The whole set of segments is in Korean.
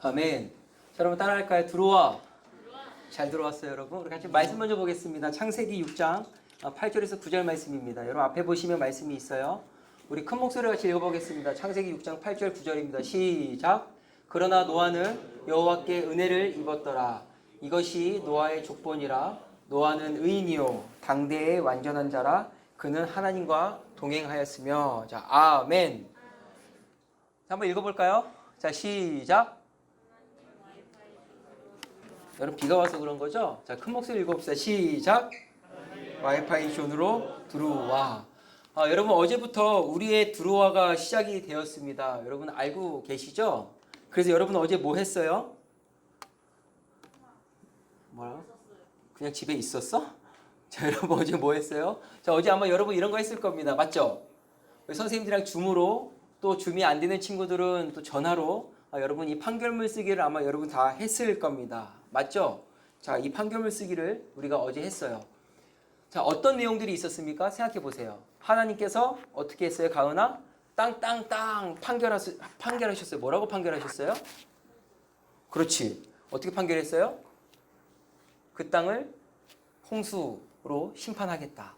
아멘. 자, 여러분 따라할까요? 들어와. 잘 들어왔어요, 여러분. 우리 같이 말씀 먼저 보겠습니다. 창세기 6장 8절에서 9절 말씀입니다. 여러분 앞에 보시면 말씀이 있어요. 우리 큰 목소리로 같이 읽어보겠습니다. 창세기 6장 8절 9절입니다. 시작. 그러나 노아는 여호와께 은혜를 입었더라. 이것이 노아의 족본이라. 노아는 의인이요 당대의 완전한 자라. 그는 하나님과 동행하였으며. 자, 아멘. 자, 한번 읽어볼까요? 자, 시작. 여러분 비가 와서 그런 거죠? 자, 큰 목소리 읽어봅시다. 시작. 와이파이 존으로 들어와. 여러분 어제부터 우리의 들어와가 시작이 되었습니다. 여러분 알고 계시죠? 그래서 여러분 어제 뭐 했어요? 뭐라고? 그냥 집에 있었어? 자, 여러분 어제 뭐 했어요? 자, 어제 아마 여러분 이런 거 했을 겁니다. 맞죠? 선생님들이랑 줌으로, 또 줌이 안 되는 친구들은 또 전화로 여러분 이 판결문 쓰기를 아마 여러분 다 했을 겁니다. 맞죠? 자, 이 판결문 쓰기를 우리가 어제 했어요. 자, 어떤 내용들이 있었습니까? 생각해 보세요. 하나님께서 어떻게 했어요? 가은아? 땅 판결하셨어요. 뭐라고 판결하셨어요? 그렇지. 어떻게 판결했어요? 그 땅을 홍수로 심판하겠다.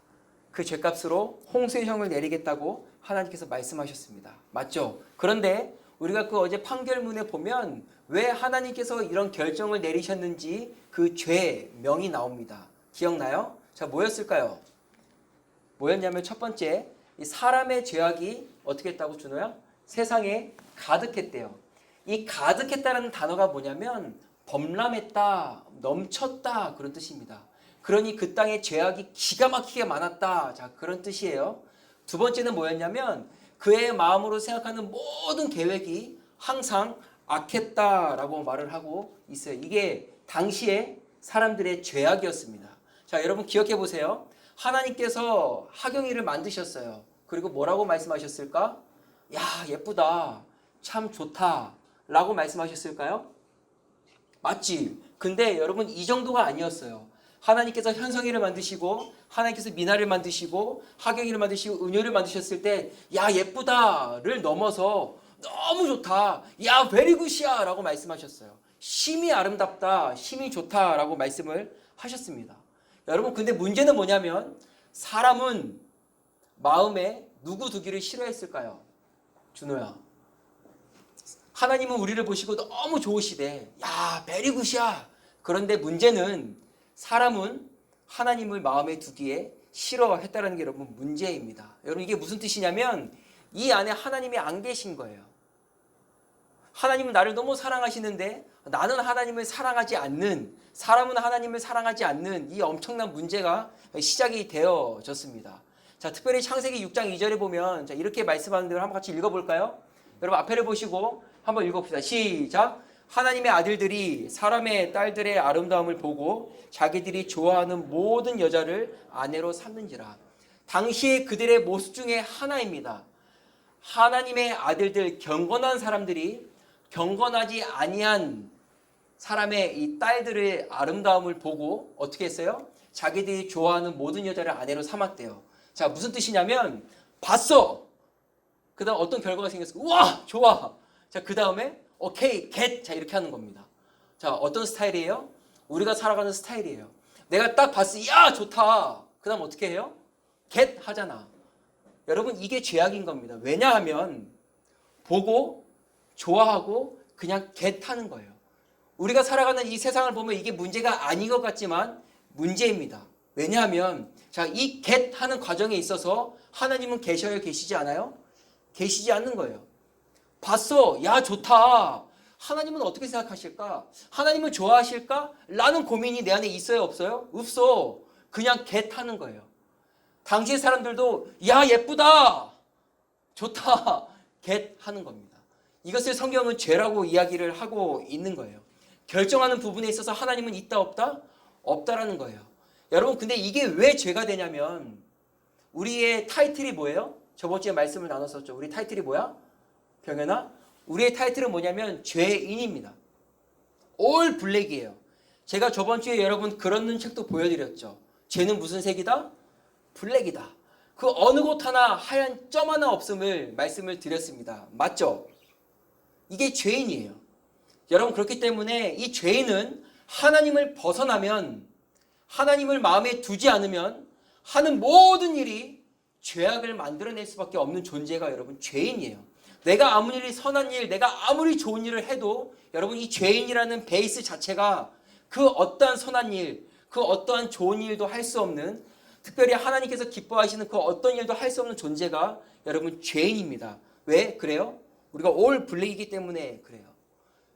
그 죄값으로 홍수의 형을 내리겠다고 하나님께서 말씀하셨습니다. 맞죠? 그런데 우리가 그 어제 판결문에 보면 왜 하나님께서 이런 결정을 내리셨는지 그 죄명이 나옵니다. 기억나요? 자, 뭐였을까요? 뭐였냐면 첫 번째, 이 사람의 죄악이 어떻게 했다고 준호야? 세상에 가득했대요. 이 가득했다는 단어가 뭐냐면 범람했다, 넘쳤다 그런 뜻입니다. 그러니 그 땅에 죄악이 기가 막히게 많았다. 자, 그런 뜻이에요. 두 번째는 뭐였냐면 그의 마음으로 생각하는 모든 계획이 항상 악했다라고 말을 하고 있어요. 이게 당시에 사람들의 죄악이었습니다. 자, 여러분 기억해 보세요. 하나님께서 하경이를 만드셨어요. 그리고 뭐라고 말씀하셨을까? 야, 예쁘다. 참 좋다. 라고 말씀하셨을까요? 맞지? 근데 여러분 이 정도가 아니었어요. 하나님께서 현성이를 만드시고 하나님께서 미나를 만드시고 하경이를 만드시고 은효를 만드셨을 때 야, 예쁘다를 넘어서 너무 좋다. 야, 베리굿이야 라고 말씀하셨어요. 심히 아름답다. 심히 좋다 라고 말씀을 하셨습니다. 여러분 근데 문제는 뭐냐면 사람은 마음에 누구 두기를 싫어했을까요? 준호야. 하나님은 우리를 보시고 너무 좋으시대. 야, 베리굿이야. 그런데 문제는 사람은 하나님을 마음에 두기에 싫어했다는 게 여러분 문제입니다. 여러분 이게 무슨 뜻이냐면 이 안에 하나님이 안 계신 거예요. 하나님은 나를 너무 사랑하시는데 나는 하나님을 사랑하지 않는, 사람은 하나님을 사랑하지 않는 이 엄청난 문제가 시작이 되어졌습니다. 자, 특별히 창세기 6장 2절에 보면 자, 이렇게 말씀하는 대로 한번 같이 읽어볼까요? 여러분 앞에를 보시고 한번 읽어봅시다. 시작. 하나님의 아들들이 사람의 딸들의 아름다움을 보고 자기들이 좋아하는 모든 여자를 아내로 삼는지라. 당시에 그들의 모습 중에 하나입니다. 하나님의 아들들, 경건한 사람들이 경건하지 아니한 사람의 이 딸들의 아름다움을 보고 어떻게 했어요? 자기들이 좋아하는 모든 여자를 아내로 삼았대요. 자, 무슨 뜻이냐면 봤어. 그 다음 어떤 결과가 생겼어? 우와, 좋아. 자, 그 다음에 오케이, 겟. 자, 이렇게 하는 겁니다. 자, 어떤 스타일이에요? 우리가 살아가는 스타일이에요. 내가 딱 봤어. 야, 좋다. 그 다음 어떻게 해요? 겟 하잖아. 여러분 이게 죄악인 겁니다. 왜냐하면 보고 좋아하고 그냥 겟 하는 거예요. 우리가 살아가는 이 세상을 보면 이게 문제가 아닌 것 같지만 문제입니다. 왜냐하면 자, 이 겟 하는 과정에 있어서 하나님은 계셔요? 계시지 않아요? 계시지 않는 거예요. 봤어. 야, 좋다. 하나님은 어떻게 생각하실까? 하나님을 좋아하실까? 라는 고민이 내 안에 있어요? 없어요? 없어. 그냥 겟 하는 거예요. 당시의 사람들도 야, 예쁘다. 좋다. 겟 하는 겁니다. 이것을 성경은 죄라고 이야기를 하고 있는 거예요. 결정하는 부분에 있어서 하나님은 있다 없다? 없다라는 거예요. 여러분 근데 이게 왜 죄가 되냐면 우리의 타이틀이 뭐예요? 저번 주에 말씀을 나눴었죠. 우리 타이틀이 뭐야? 병현아? 우리의 타이틀은 뭐냐면 죄인입니다. 올 블랙이에요. 제가 저번 주에 여러분 그런 책도 보여드렸죠. 죄는 무슨 색이다? 블랙이다. 그 어느 곳 하나 하얀 점 하나 없음을 말씀을 드렸습니다. 맞죠? 이게 죄인이에요. 여러분 그렇기 때문에 이 죄인은 하나님을 벗어나면, 하나님을 마음에 두지 않으면 하는 모든 일이 죄악을 만들어낼 수밖에 없는 존재가 여러분 죄인이에요. 내가 아무리 선한 일, 내가 아무리 좋은 일을 해도 여러분 이 죄인이라는 베이스 자체가 그 어떠한 선한 일, 그 어떠한 좋은 일도 할 수 없는, 특별히 하나님께서 기뻐하시는 그 어떤 일도 할 수 없는 존재가 여러분 죄인입니다. 왜 그래요? 우리가 올 블랙이기 때문에 그래요.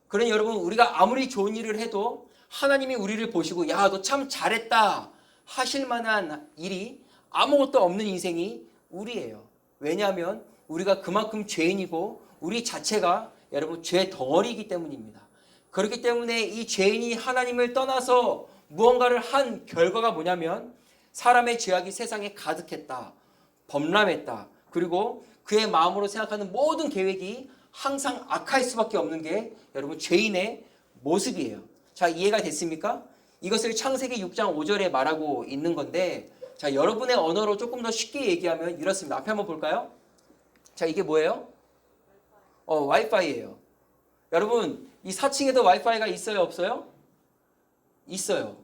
그러니 여러분 우리가 아무리 좋은 일을 해도 하나님이 우리를 보시고 야, 너 참 잘했다 하실 만한 일이 아무것도 없는 인생이 우리예요. 왜냐하면 우리가 그만큼 죄인이고 우리 자체가 여러분 죄 덩어리이기 때문입니다. 그렇기 때문에 이 죄인이 하나님을 떠나서 무언가를 한 결과가 뭐냐면 사람의 죄악이 세상에 가득했다, 범람했다. 그리고 그의 마음으로 생각하는 모든 계획이 항상 악할 수밖에 없는 게 여러분 죄인의 모습이에요. 자, 이해가 됐습니까? 이것을 창세기 6장 5절에 말하고 있는 건데, 자, 여러분의 언어로 조금 더 쉽게 얘기하면 이렇습니다. 앞에 한번 볼까요? 자, 이게 뭐예요? 와이파이예요. 여러분, 이 4층에도 와이파이가 있어요, 없어요? 있어요.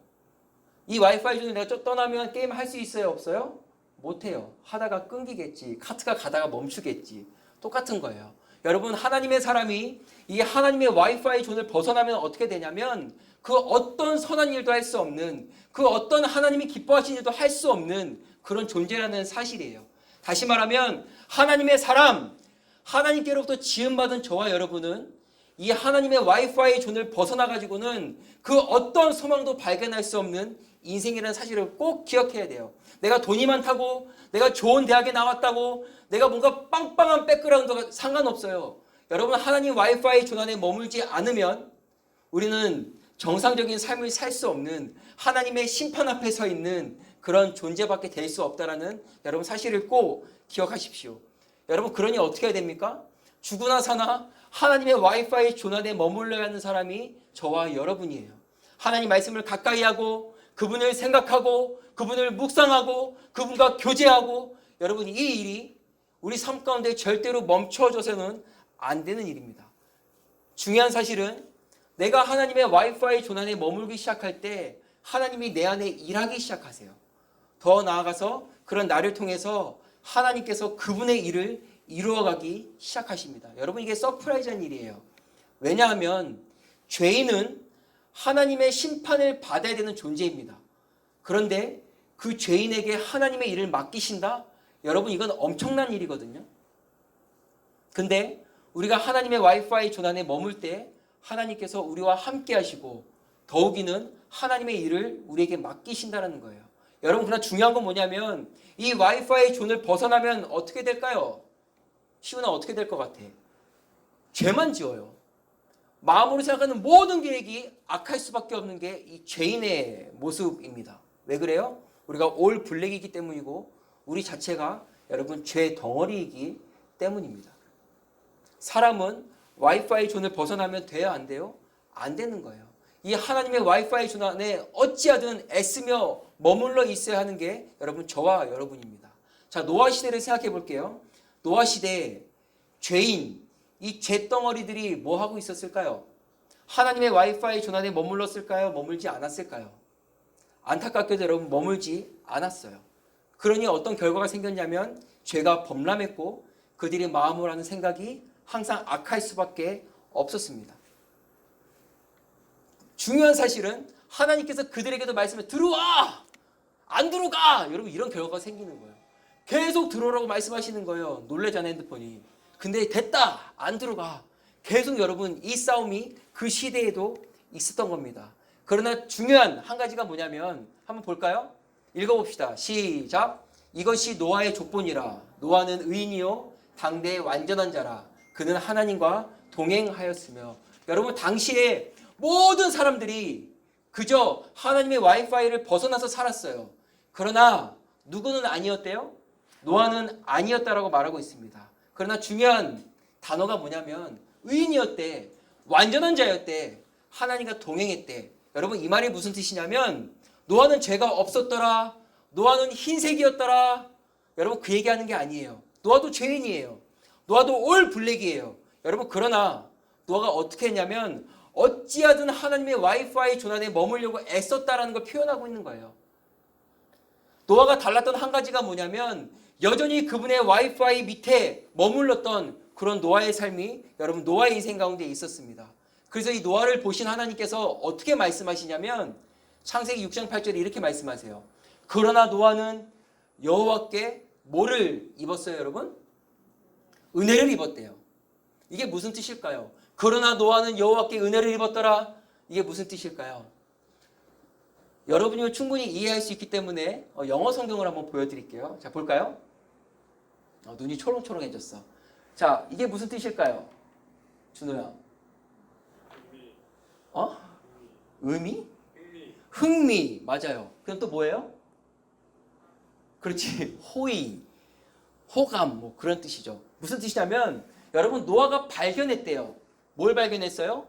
이 와이파이 중에 내가 떠나면 게임 할 수 있어요, 없어요? 못해요. 하다가 끊기겠지. 카트가 가다가 멈추겠지. 똑같은 거예요. 여러분, 하나님의 사람이 이 하나님의 와이파이 존을 벗어나면 어떻게 되냐면 그 어떤 선한 일도 할 수 없는, 그 어떤 하나님이 기뻐하시는 일도 할 수 없는 그런 존재라는 사실이에요. 다시 말하면 하나님의 사람, 하나님께로부터 지음받은 저와 여러분은 이 하나님의 와이파이 존을 벗어나가지고는 그 어떤 소망도 발견할 수 없는 인생이라는 사실을 꼭 기억해야 돼요. 내가 돈이 많다고, 내가 좋은 대학에 나왔다고, 내가 뭔가 빵빵한 백그라운드가 상관없어요. 여러분, 하나님 와이파이 존 안에 머물지 않으면 우리는 정상적인 삶을 살 수 없는, 하나님의 심판 앞에 서 있는 그런 존재밖에 될 수 없다라는 여러분 사실을 꼭 기억하십시오. 여러분, 그러니 어떻게 해야 됩니까? 죽으나 사나 하나님의 와이파이 존 안에 머물러야 하는 사람이 저와 여러분이에요. 하나님 말씀을 가까이 하고 그분을 생각하고 그분을 묵상하고 그분과 교제하고, 여러분 이 일이 우리 삶 가운데 절대로 멈춰져서는 안 되는 일입니다. 중요한 사실은 내가 하나님의 와이파이 존 안에 머물기 시작할 때 하나님이 내 안에 일하기 시작하세요. 더 나아가서 그런 나를 통해서 하나님께서 그분의 일을 이루어가기 시작하십니다. 여러분, 이게 서프라이즈한 일이에요. 왜냐하면 죄인은 하나님의 심판을 받아야 되는 존재입니다. 그런데 그 죄인에게 하나님의 일을 맡기신다? 여러분, 이건 엄청난 일이거든요. 근데 우리가 하나님의 와이파이 존 안에 머물 때 하나님께서 우리와 함께 하시고 더욱이는 하나님의 일을 우리에게 맡기신다는 거예요. 여러분, 그러나 중요한 건 뭐냐면 이 와이파이 존을 벗어나면 어떻게 될까요? 시훈아, 어떻게 될 것 같아? 죄만 지어요. 마음으로 생각하는 모든 계획이 악할 수밖에 없는 게 이 죄인의 모습입니다. 왜 그래요? 우리가 올 블랙이기 때문이고 우리 자체가 여러분 죄 덩어리이기 때문입니다. 사람은 와이파이 존을 벗어나면 돼요, 안 돼요? 안 되는 거예요. 이 하나님의 와이파이 존 안에 어찌하든 애쓰며 머물러 있어야 하는 게 여러분 저와 여러분입니다. 자, 노아 시대를 생각해 볼게요. 노아 시대에 죄인, 이 죄덩어리들이 뭐 하고 있었을까요? 하나님의 와이파이 존 안에 머물렀을까요? 머물지 않았을까요? 안타깝게도 여러분 머물지 않았어요. 그러니 어떤 결과가 생겼냐면 죄가 범람했고 그들의 마음으로 하는 생각이 항상 악할 수밖에 없었습니다. 중요한 사실은 하나님께서 그들에게도 말씀을 들어와! 안 들어가! 여러분, 이런 결과가 생기는 거예요. 계속 들어오라고 말씀하시는 거예요. 놀래잖아요, 핸드폰이. 근데 됐다! 안 들어가. 계속 여러분 이 싸움이 그 시대에도 있었던 겁니다. 그러나 중요한 한 가지가 뭐냐면 한번 볼까요? 읽어봅시다. 시작. 이것이 노아의 족본이라. 노아는 의인이요 당대의 완전한 자라. 그는 하나님과 동행하였으며. 여러분, 당시에 모든 사람들이 그저 하나님의 와이파이를 벗어나서 살았어요. 그러나 누구는 아니었대요? 노아는 아니었다라고 말하고 있습니다. 그러나 중요한 단어가 뭐냐면 의인이었대. 완전한 자였대. 하나님과 동행했대. 여러분, 이 말이 무슨 뜻이냐면 노아는 죄가 없었더라. 노아는 흰색이었더라. 여러분, 그 얘기하는 게 아니에요. 노아도 죄인이에요. 노아도 올 블랙이에요. 여러분, 그러나 노아가 어떻게 했냐면 어찌하든 하나님의 와이파이 조난에 머물려고 애썼다라는 걸 표현하고 있는 거예요. 노아가 달랐던 한 가지가 뭐냐면 여전히 그분의 와이파이 밑에 머물렀던 그런 노아의 삶이 여러분 노아의 인생 가운데 있었습니다. 그래서 이 노아를 보신 하나님께서 어떻게 말씀하시냐면 창세기 6장 8절에 이렇게 말씀하세요. 그러나 노아는 여호와께 뭐를 입었어요, 여러분? 은혜를 입었대요. 이게 무슨 뜻일까요? 그러나 노아는 여호와께 은혜를 입었더라. 이게 무슨 뜻일까요? 여러분이 충분히 이해할 수 있기 때문에 영어 성경을 한번 보여드릴게요. 자, 볼까요? 눈이 초롱초롱해졌어. 자, 이게 무슨 뜻일까요? 준호야. 의미? 흥미. 맞아요. 그럼 또 뭐예요? 그렇지. 호의, 호감, 뭐 그런 뜻이죠. 무슨 뜻이냐면 여러분 노아가 발견했대요. 뭘 발견했어요?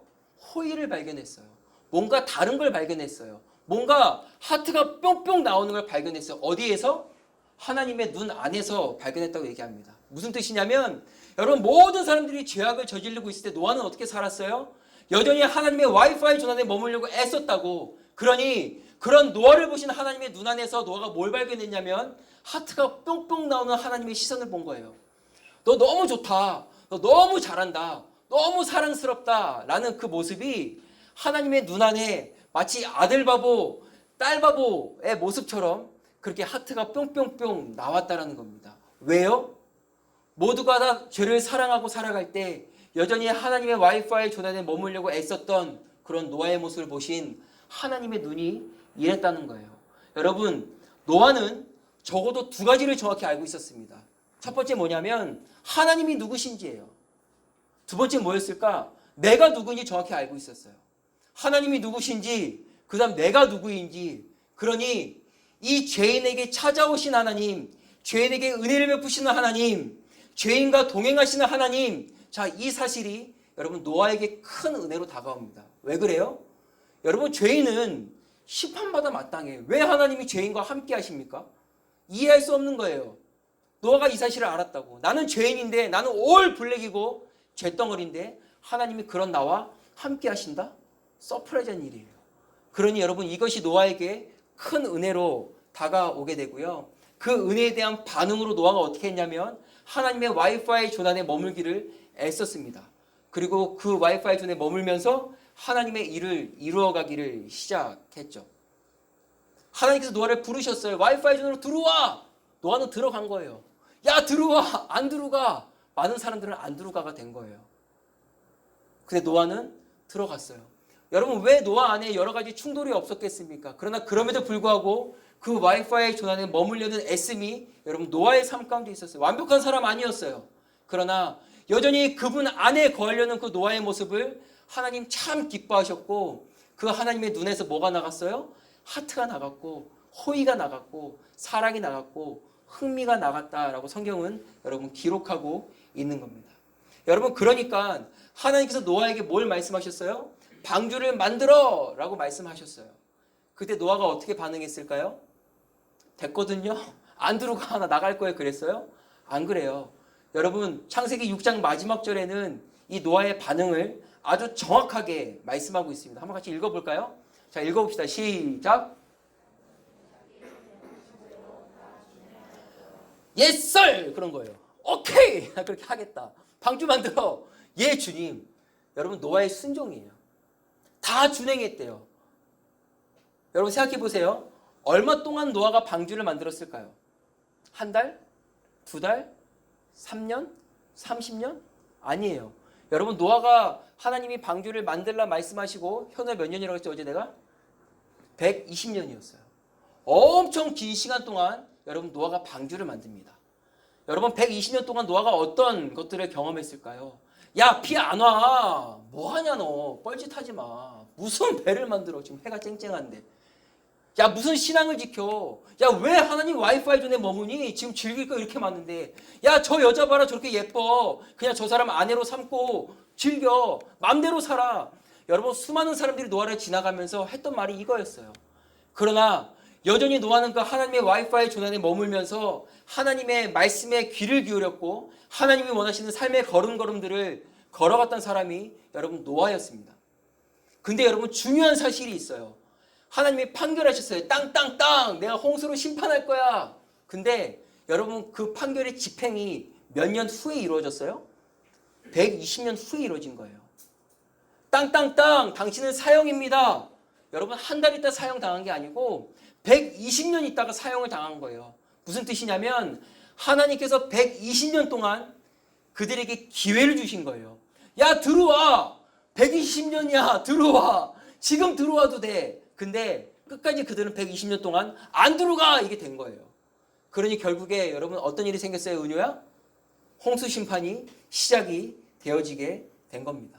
호의를 발견했어요. 뭔가 다른 걸 발견했어요. 뭔가 하트가 뿅뿅 나오는 걸 발견했어요. 어디에서? 하나님의 눈 안에서 발견했다고 얘기합니다. 무슨 뜻이냐면 여러분 모든 사람들이 죄악을 저지르고 있을 때 노아는 어떻게 살았어요? 여전히 하나님의 와이파이 전환에 머물려고 애썼다고. 그러니 그런 노아를 보신 하나님의 눈 안에서 노아가 뭘 발견했냐면 하트가 뿅뿅 나오는 하나님의 시선을 본 거예요. 너 너무 좋다. 너 너무 잘한다. 너무 사랑스럽다. 라는 그 모습이 하나님의 눈 안에 마치 아들 바보, 딸 바보의 모습처럼 그렇게 하트가 뿅뿅뿅 나왔다라는 겁니다. 왜요? 모두가 다 죄를 사랑하고 살아갈 때 여전히 하나님의 와이파이 조난에 머물려고 애썼던 그런 노아의 모습을 보신 하나님의 눈이 이랬다는 거예요. 여러분, 노아는 적어도 두 가지를 정확히 알고 있었습니다. 첫 번째 뭐냐면 하나님이 누구신지예요. 두 번째 뭐였을까? 내가 누구인지 정확히 알고 있었어요. 하나님이 누구신지, 그 다음 내가 누구인지. 그러니 이 죄인에게 찾아오신 하나님, 죄인에게 은혜를 베푸시는 하나님, 죄인과 동행하시는 하나님, 자, 이 사실이 여러분 노아에게 큰 은혜로 다가옵니다. 왜 그래요? 여러분 죄인은 심판받아 마땅해요. 왜 하나님이 죄인과 함께 하십니까? 이해할 수 없는 거예요. 노아가 이 사실을 알았다고. 나는 죄인인데, 나는 올 블랙이고 죄덩어리인데 하나님이 그런 나와 함께 하신다? 서프라이즈한 일이에요. 그러니 여러분 이것이 노아에게 큰 은혜로 다가오게 되고요. 그 은혜에 대한 반응으로 노아가 어떻게 했냐면 하나님의 와이파이 조난에 머물기를 애썼습니다. 그리고 그 와이파이 존에 머물면서 하나님의 일을 이루어가기를 시작했죠. 하나님께서 노아를 부르셨어요. 와이파이 존으로 들어와. 노아는 들어간 거예요. 야 들어와. 안 들어가. 많은 사람들은 안 들어가가 된 거예요. 근데 노아는 들어갔어요. 여러분 왜 노아 안에 여러 가지 충돌이 없었겠습니까? 그러나 그럼에도 불구하고 그 와이파이 존안에 머물려는 애씀이 여러분 노아의 삶 가운데 있었어요. 완벽한 사람 아니었어요. 그러나 여전히 그분 안에 거하려는 그 노아의 모습을 하나님 참 기뻐하셨고 그 하나님의 눈에서 뭐가 나갔어요? 하트가 나갔고 호의가 나갔고 사랑이 나갔고 흥미가 나갔다라고 성경은 여러분 기록하고 있는 겁니다. 여러분 그러니까 하나님께서 노아에게 뭘 말씀하셨어요? 방주를 만들어 라고 말씀하셨어요. 그때 노아가 어떻게 반응했을까요? 됐거든요. 안 들어가 나 나갈 거예요 그랬어요? 안 그래요. 여러분 창세기 6장 마지막 절에는 이 노아의 반응을 아주 정확하게 말씀하고 있습니다. 한번 같이 읽어볼까요? 자 읽어봅시다. 시작. Yes, sir! 그런 거예요. 오케이! 그렇게 하겠다. 방주 만들어. 예, 주님. 여러분 노아의 순종이에요. 다 준행했대요. 여러분 생각해 보세요. 얼마 동안 노아가 방주를 만들었을까요? 한 달? 두 달? 3년? 30년? 아니에요. 여러분 노아가 하나님이 방주를 만들라 말씀하시고 현재 몇 년이라고 했죠? 어제 내가? 120년이었어요. 엄청 긴 시간 동안 여러분 노아가 방주를 만듭니다. 여러분 120년 동안 노아가 어떤 것들을 경험했을까요? 야, 비 안 와. 뭐 하냐 너. 뻘짓하지 마. 무슨 배를 만들어. 지금 해가 쨍쨍한데. 야, 무슨 신앙을 지켜. 야, 왜 하나님 와이파이 존에 머무니? 지금 즐길 거 이렇게 많은데. 야, 저 여자 봐라. 저렇게 예뻐. 그냥 저 사람 아내로 삼고 즐겨. 맘대로 살아. 여러분 수많은 사람들이 노아를 지나가면서 했던 말이 이거였어요. 그러나 여전히 노아는 그 하나님의 와이파이 존 안에 머물면서 하나님의 말씀에 귀를 기울였고 하나님이 원하시는 삶의 걸음걸음들을 걸어갔던 사람이 여러분 노아였습니다. 근데 여러분 중요한 사실이 있어요. 하나님이 판결하셨어요. 땅땅땅 내가 홍수로 심판할 거야. 근데 여러분 그 판결의 집행이 몇 년 후에 이루어졌어요? 120년 후에 이루어진 거예요. 땅땅땅 당신은 사형입니다. 여러분 한 달 있다 사형당한 게 아니고 120년 있다가 사형을 당한 거예요. 무슨 뜻이냐면 하나님께서 120년 동안 그들에게 기회를 주신 거예요. 야 들어와. 120년이야. 들어와. 지금 들어와도 돼. 근데 끝까지 그들은 120년 동안 안 들어가. 이게 된 거예요. 그러니 결국에 여러분 어떤 일이 생겼어요, 은효야? 홍수 심판이 시작이 되어지게 된 겁니다.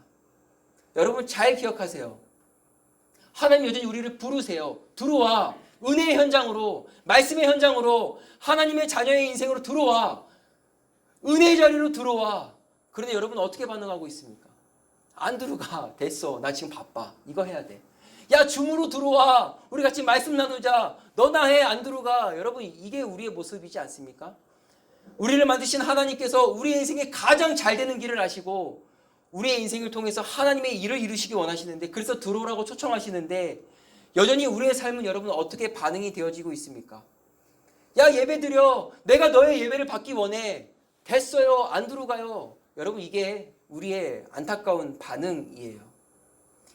여러분 잘 기억하세요. 하나님 여전히 우리를 부르세요. 들어와. 은혜의 현장으로, 말씀의 현장으로, 하나님의 자녀의 인생으로 들어와. 은혜의 자리로 들어와. 그런데 여러분 어떻게 반응하고 있습니까? 안 들어가. 됐어. 나 지금 바빠. 이거 해야 돼. 야 줌으로 들어와. 우리 같이 말씀 나누자. 너나 해. 안 들어가. 여러분 이게 우리의 모습이지 않습니까? 우리를 만드신 하나님께서 우리의 인생에 가장 잘 되는 길을 아시고 우리의 인생을 통해서 하나님의 일을 이루시기 원하시는데 그래서 들어오라고 초청하시는데 여전히 우리의 삶은 여러분 어떻게 반응이 되어지고 있습니까? 야 예배 드려. 내가 너의 예배를 받기 원해. 됐어요. 안 들어가요. 여러분 이게 우리의 안타까운 반응이에요.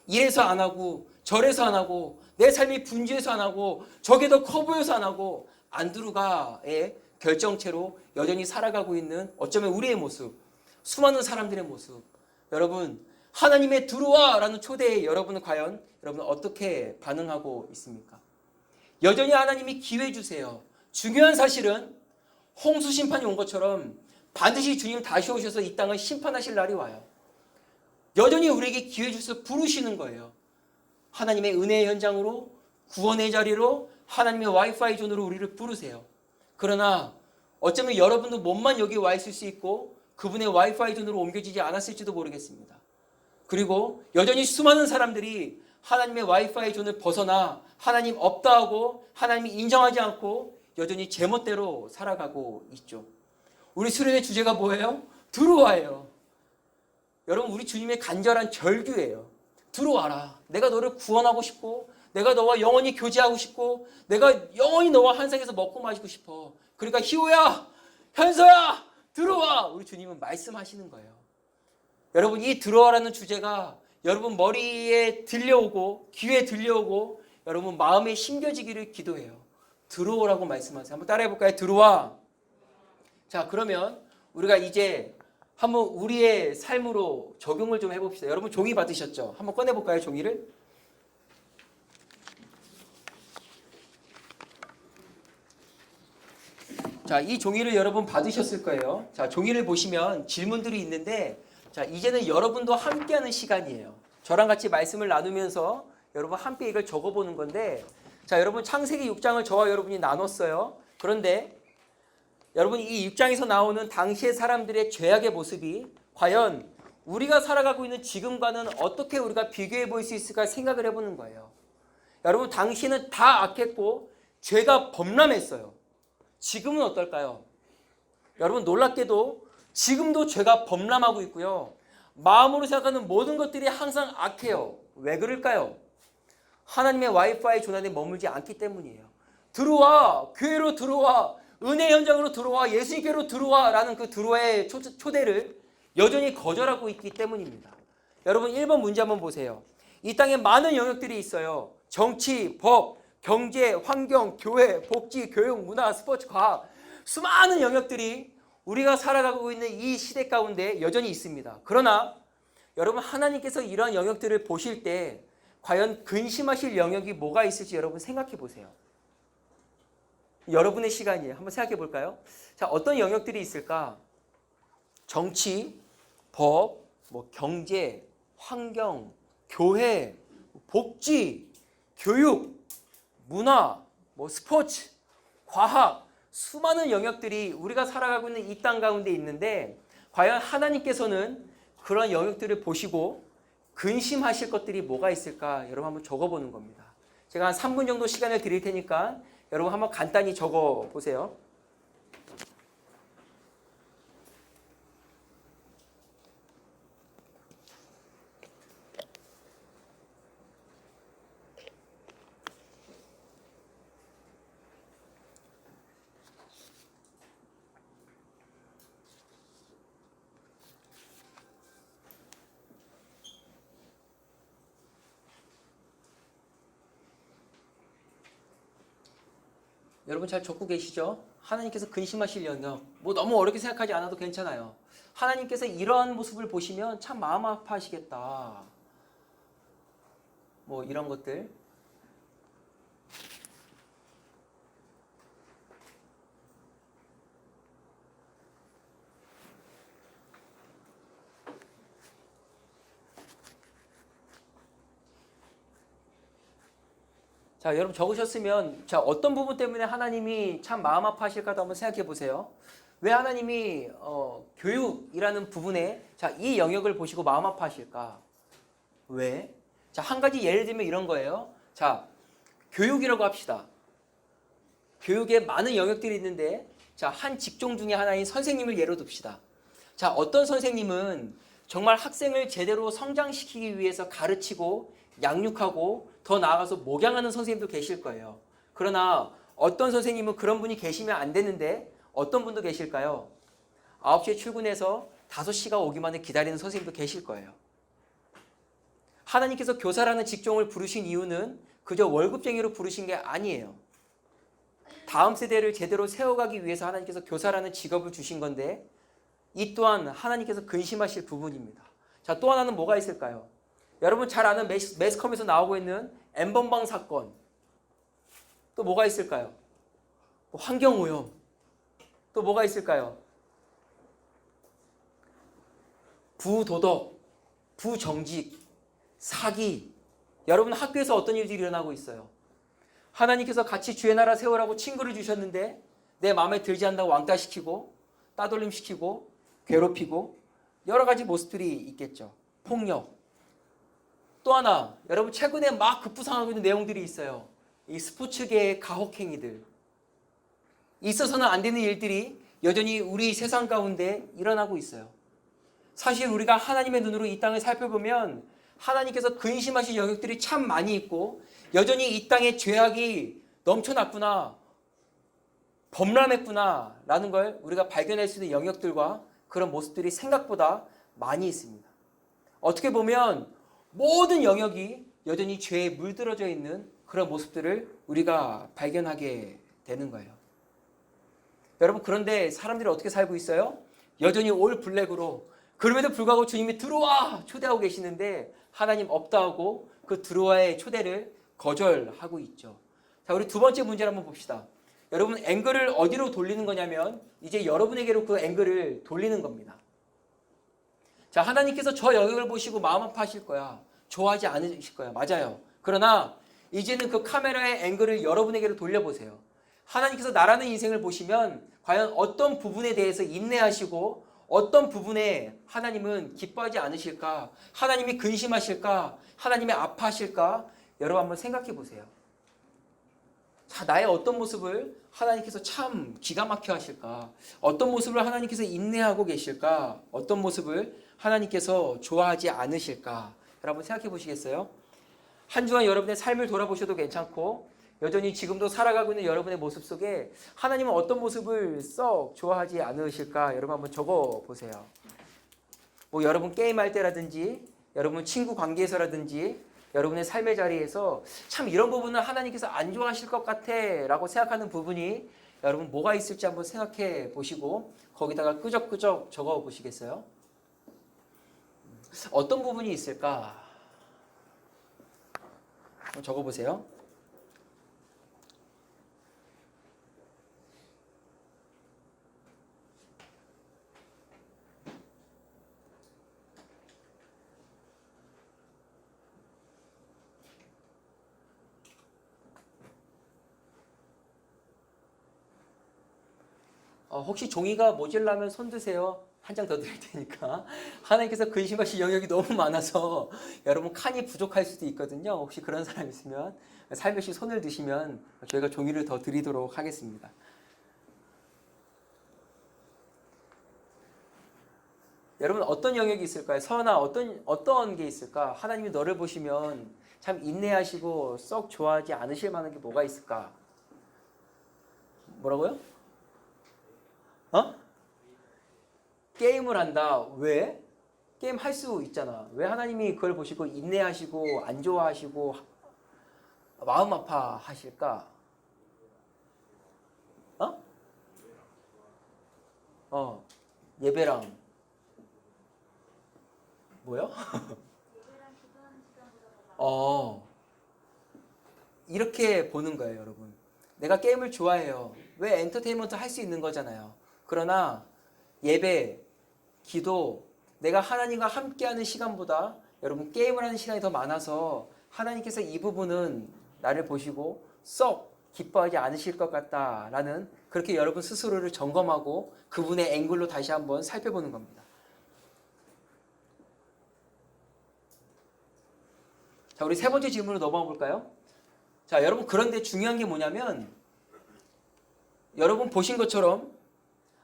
이래서 안 하고 저래서 안 하고 내 삶이 분주해서 안 하고 저게 더 커 보여서 안 하고 안 들어가의 결정체로 여전히 살아가고 있는 어쩌면 우리의 모습, 수많은 사람들의 모습. 여러분 하나님의 들어와 라는 초대에 여러분은 과연 여러분 어떻게 반응하고 있습니까? 여전히 하나님이 기회 주세요. 중요한 사실은 홍수 심판이 온 것처럼 반드시 주님 다시 오셔서 이 땅을 심판하실 날이 와요. 여전히 우리에게 기회 주셔서 부르시는 거예요. 하나님의 은혜의 현장으로, 구원의 자리로, 하나님의 와이파이 존으로 우리를 부르세요. 그러나 어쩌면 여러분도 몸만 여기 와 있을 수 있고 그분의 와이파이 존으로 옮겨지지 않았을지도 모르겠습니다. 그리고 여전히 수많은 사람들이 하나님의 와이파이 존을 벗어나 하나님 없다 하고 하나님이 인정하지 않고 여전히 제멋대로 살아가고 있죠. 우리 수련의 주제가 뭐예요? 들어와요. 여러분 우리 주님의 간절한 절규예요. 들어와라. 내가 너를 구원하고 싶고 내가 너와 영원히 교제하고 싶고 내가 영원히 너와 한 상에서 먹고 마시고 싶어. 그러니까 희호야, 현서야 들어와. 우리 주님은 말씀하시는 거예요. 여러분 이 들어와라는 주제가 여러분 머리에 들려오고 귀에 들려오고 여러분 마음에 심겨지기를 기도해요. 들어오라고 말씀하세요. 한번 따라해 볼까요? 들어와. 자 그러면 우리가 이제 한번 우리의 삶으로 적용을 좀 해봅시다. 여러분 종이 받으셨죠? 한번 꺼내볼까요? 종이를. 자, 이 종이를 여러분 받으셨을 거예요. 자, 종이를 보시면 질문들이 있는데 자, 이제는 여러분도 함께하는 시간이에요. 저랑 같이 말씀을 나누면서 여러분 함께 이걸 적어보는 건데 자, 여러분 창세기 6장을 저와 여러분이 나눴어요. 그런데 여러분 이 6장에서 나오는 당시의 사람들의 죄악의 모습이 과연 우리가 살아가고 있는 지금과는 어떻게 우리가 비교해 볼 수 있을까 생각을 해보는 거예요. 여러분 당시는 다 악했고 죄가 범람했어요. 지금은 어떨까요? 여러분 놀랍게도 지금도 죄가 범람하고 있고요. 마음으로 생각하는 모든 것들이 항상 악해요. 왜 그럴까요? 하나님의 와이파이 존 안에 머물지 않기 때문이에요. 들어와. 교회로 들어와. 은혜 현장으로 들어와. 예수님께로 들어와. 라는 그 들어와의 초대를 여전히 거절하고 있기 때문입니다. 여러분 1번 문제 한번 보세요. 이 땅에 많은 영역들이 있어요. 정치, 법, 경제, 환경, 교회, 복지, 교육, 문화, 스포츠, 과학 수많은 영역들이 우리가 살아가고 있는 이 시대 가운데 여전히 있습니다. 그러나 여러분 하나님께서 이러한 영역들을 보실 때 과연 근심하실 영역이 뭐가 있을지 여러분 생각해 보세요. 여러분의 시간이에요. 한번 생각해 볼까요? 자, 어떤 영역들이 있을까? 정치, 법, 경제, 환경, 교회, 복지, 교육, 문화, 스포츠, 과학, 수많은 영역들이 우리가 살아가고 있는 이 땅 가운데 있는데 과연 하나님께서는 그런 영역들을 보시고 근심하실 것들이 뭐가 있을까 여러분 한번 적어보는 겁니다. 제가 한 3분 정도 시간을 드릴 테니까 여러분 한번 간단히 적어보세요. 여러분 잘 적고 계시죠? 하나님께서 근심하실 영역. 뭐 너무 어렵게 생각하지 않아도 괜찮아요. 하나님께서 이러한 모습을 보시면 참 마음 아파하시겠다. 뭐 이런 것들. 자, 여러분 적으셨으면 자, 어떤 부분 때문에 하나님이 참 마음 아파하실까도 한번 생각해 보세요. 왜 하나님이 교육이라는 부분에 자, 이 영역을 보시고 마음 아파하실까? 왜? 자, 한 가지 예를 들면 이런 거예요. 자, 교육이라고 합시다. 교육에 많은 영역들이 있는데 자, 한 직종 중에 하나인 선생님을 예로 듭시다. 자, 어떤 선생님은 정말 학생을 제대로 성장시키기 위해서 가르치고 양육하고 더 나아가서 목양하는 선생님도 계실 거예요. 그러나 어떤 선생님은 그런 분이 계시면 안 되는데 어떤 분도 계실까요? 9시에 출근해서 5시가 오기만을 기다리는 선생님도 계실 거예요. 하나님께서 교사라는 직종을 부르신 이유는 그저 월급쟁이로 부르신 게 아니에요. 다음 세대를 제대로 세워가기 위해서 하나님께서 교사라는 직업을 주신 건데 이 또한 하나님께서 근심하실 부분입니다. 자, 또 하나는 뭐가 있을까요? 여러분 잘 아는 매스컴에서 나오고 있는 N번방 사건. 또 뭐가 있을까요? 환경오염. 또 뭐가 있을까요? 부도덕, 부정직, 사기. 여러분 학교에서 어떤 일들이 일어나고 있어요? 하나님께서 같이 주의 나라 세우라고 친구를 주셨는데 내 마음에 들지 않는다고 왕따시키고 따돌림시키고 괴롭히고 여러 가지 모습들이 있겠죠. 폭력. 또 하나, 여러분 최근에 막 급부상하고 있는 내용들이 있어요. 이 스포츠계의 가혹행위들. 있어서는 안 되는 일들이 여전히 우리 세상 가운데 일어나고 있어요. 사실 우리가 하나님의 눈으로 이 땅을 살펴보면 하나님께서 근심하신 영역들이 참 많이 있고 여전히 이 땅에 죄악이 넘쳐났구나, 범람했구나 라는 걸 우리가 발견할 수 있는 영역들과 그런 모습들이 생각보다 많이 있습니다. 어떻게 보면 모든 영역이 여전히 죄에 물들어져 있는 그런 모습들을 우리가 발견하게 되는 거예요. 여러분 그런데 사람들이 어떻게 살고 있어요? 여전히 올 블랙으로 그럼에도 불구하고 주님이 들어와 초대하고 계시는데 하나님 없다 하고 그 들어와의 초대를 거절하고 있죠. 자, 우리 두 번째 문제를 한번 봅시다. 여러분 앵글을 어디로 돌리는 거냐면 이제 여러분에게로 그 앵글을 돌리는 겁니다. 자, 하나님께서 저 영역을 보시고 마음 아파하실 거야. 좋아하지 않으실 거야. 맞아요. 그러나 이제는 그 카메라의 앵글을 여러분에게로 돌려보세요. 하나님께서 나라는 인생을 보시면 과연 어떤 부분에 대해서 인내하시고 어떤 부분에 하나님은 기뻐하지 않으실까? 하나님이 근심하실까? 하나님이 아파하실까? 여러분 한번 생각해 보세요. 자, 나의 어떤 모습을 하나님께서 참 기가 막혀 하실까? 어떤 모습을 하나님께서 인내하고 계실까? 어떤 모습을 하나님께서 좋아하지 않으실까? 여러분 생각해 보시겠어요? 한 주간 여러분의 삶을 돌아보셔도 괜찮고 여전히 지금도 살아가고 있는 여러분의 모습 속에 하나님은 어떤 모습을 썩 좋아하지 않으실까? 여러분 한번 적어 보세요. 뭐 여러분 게임할 때라든지 여러분 친구 관계에서라든지 여러분의 삶의 자리에서 참 이런 부분은 하나님께서 안 좋아하실 것 같아 라고 생각하는 부분이 여러분 뭐가 있을지 한번 생각해 보시고 거기다가 끄적끄적 적어 보시겠어요? 어떤 부분이 있을까? 한번 적어 보세요. 혹시 종이가 모질라면 손 드세요. 한 장 더 드릴 테니까. 하나님께서 근심하실 영역이 너무 많아서 여러분 칸이 부족할 수도 있거든요. 혹시 그런 사람 있으면 살며시 손을 드시면 저희가 종이를 더 드리도록 하겠습니다. 여러분 어떤 영역이 있을까요? 서연아 어떤 게 있을까? 하나님이 너를 보시면 참 인내하시고 썩 좋아하지 않으실 만한 게 뭐가 있을까? 뭐라고요? 게임을 한다. 왜? 게임 할 수 있잖아. 왜 하나님이 그걸 보시고 인내하시고 안 좋아하시고 마음 아파하실까? 예배랑 뭐요? 이렇게 보는 거예요, 여러분. 내가 게임을 좋아해요. 왜 엔터테인먼트 할 수 있는 거잖아요. 그러나 예배, 기도, 내가 하나님과 함께하는 시간보다 여러분 게임을 하는 시간이 더 많아서 하나님께서 이 부분은 나를 보시고 썩 기뻐하지 않으실 것 같다라는 그렇게 여러분 스스로를 점검하고 그분의 앵글로 다시 한번 살펴보는 겁니다. 자, 우리 세 번째 질문으로 넘어가 볼까요? 자, 여러분 그런데 중요한 게 뭐냐면 여러분 보신 것처럼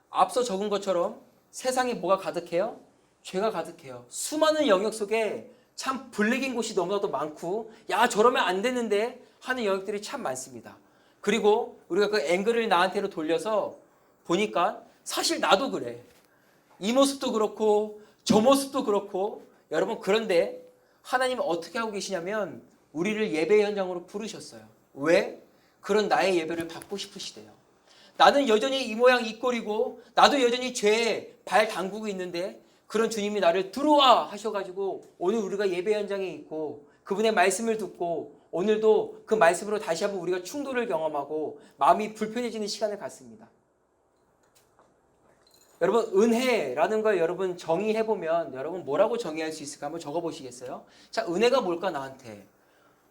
앞서 적은 것처럼 세상에 뭐가 가득해요? 죄가 가득해요. 수많은 영역 속에 참 블랙인 곳이 너무나도 많고 야 저러면 안 되는데 하는 영역들이 참 많습니다. 그리고 우리가 그 앵글을 나한테로 돌려서 보니까 사실 나도 그래. 이 모습도 그렇고 저 모습도 그렇고 여러분 그런데 하나님은 어떻게 하고 계시냐면 우리를 예배 현장으로 부르셨어요. 왜? 그런 나의 예배를 받고 싶으시대요. 나는 여전히 이 모양 이 꼴이고 나도 여전히 죄에 발 담그고 있는데 그런 주님이 나를 들어와 하셔가지고 오늘 우리가 예배 현장에 있고 그분의 말씀을 듣고 오늘도 그 말씀으로 다시 한번 우리가 충돌을 경험하고 마음이 불편해지는 시간을 갖습니다. 여러분 은혜라는 걸 여러분 정의해보면 여러분 뭐라고 정의할 수 있을까 한번 적어보시겠어요? 자, 은혜가 뭘까 나한테?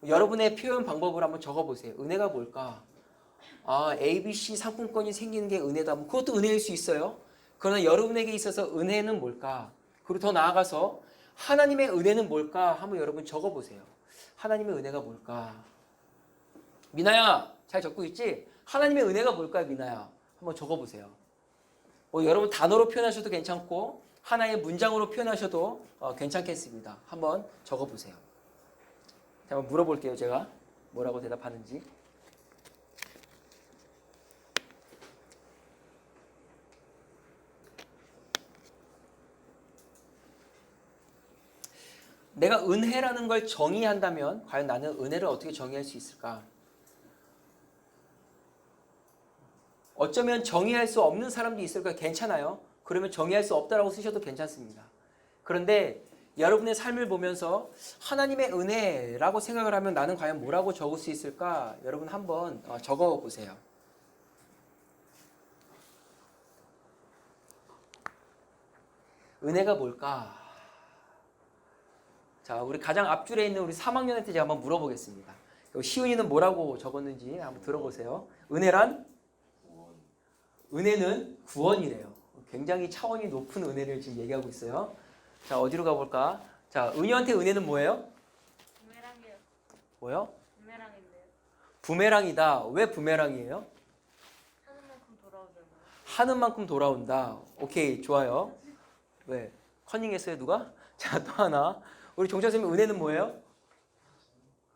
여러분의 표현 방법을 한번 적어보세요. 은혜가 뭘까? 아, ABC 상품권이 생기는 게 은혜다. 그것도 은혜일 수 있어요. 그러나 여러분에게 있어서 은혜는 뭘까? 그리고 더 나아가서 하나님의 은혜는 뭘까? 한번 여러분 적어보세요. 하나님의 은혜가 뭘까? 미나야, 잘 적고 있지? 하나님의 은혜가 뭘까, 미나야? 한번 적어보세요. 여러분 단어로 표현하셔도 괜찮고 하나의 문장으로 표현하셔도 괜찮겠습니다. 한번 적어보세요. 한번 물어볼게요. 제가 뭐라고 대답하는지. 내가 은혜라는 걸 정의한다면 과연 나는 은혜를 어떻게 정의할 수 있을까? 어쩌면 정의할 수 없는 사람도 있을 거예요. 괜찮아요. 그러면 정의할 수 없다라고 쓰셔도 괜찮습니다. 그런데 여러분의 삶을 보면서 하나님의 은혜라고 생각을 하면 나는 과연 뭐라고 적을 수 있을까? 여러분 한번 적어보세요. 은혜가 뭘까? 자, 우리 가장 앞줄에 있는 우리 3학년한테 제가 한번 물어보겠습니다. 시훈이는 뭐라고 적었는지 한번 들어보세요. 은혜란? 은혜는 구원이래요. 굉장히 차원이 높은 은혜를 지금 얘기하고 있어요. 자, 어디로 가볼까? 자, 은유한테 은혜는 뭐예요? 부메랑이요. 뭐요? 부메랑인데요. 부메랑이다. 왜 부메랑이에요? 하는 만큼 돌아오잖아요. 하는 만큼 돌아온다. 오케이, 좋아요. 왜? 커닝했어요, 누가? 자, 또 하나. 우리 종자 선생님 은혜는 뭐예요?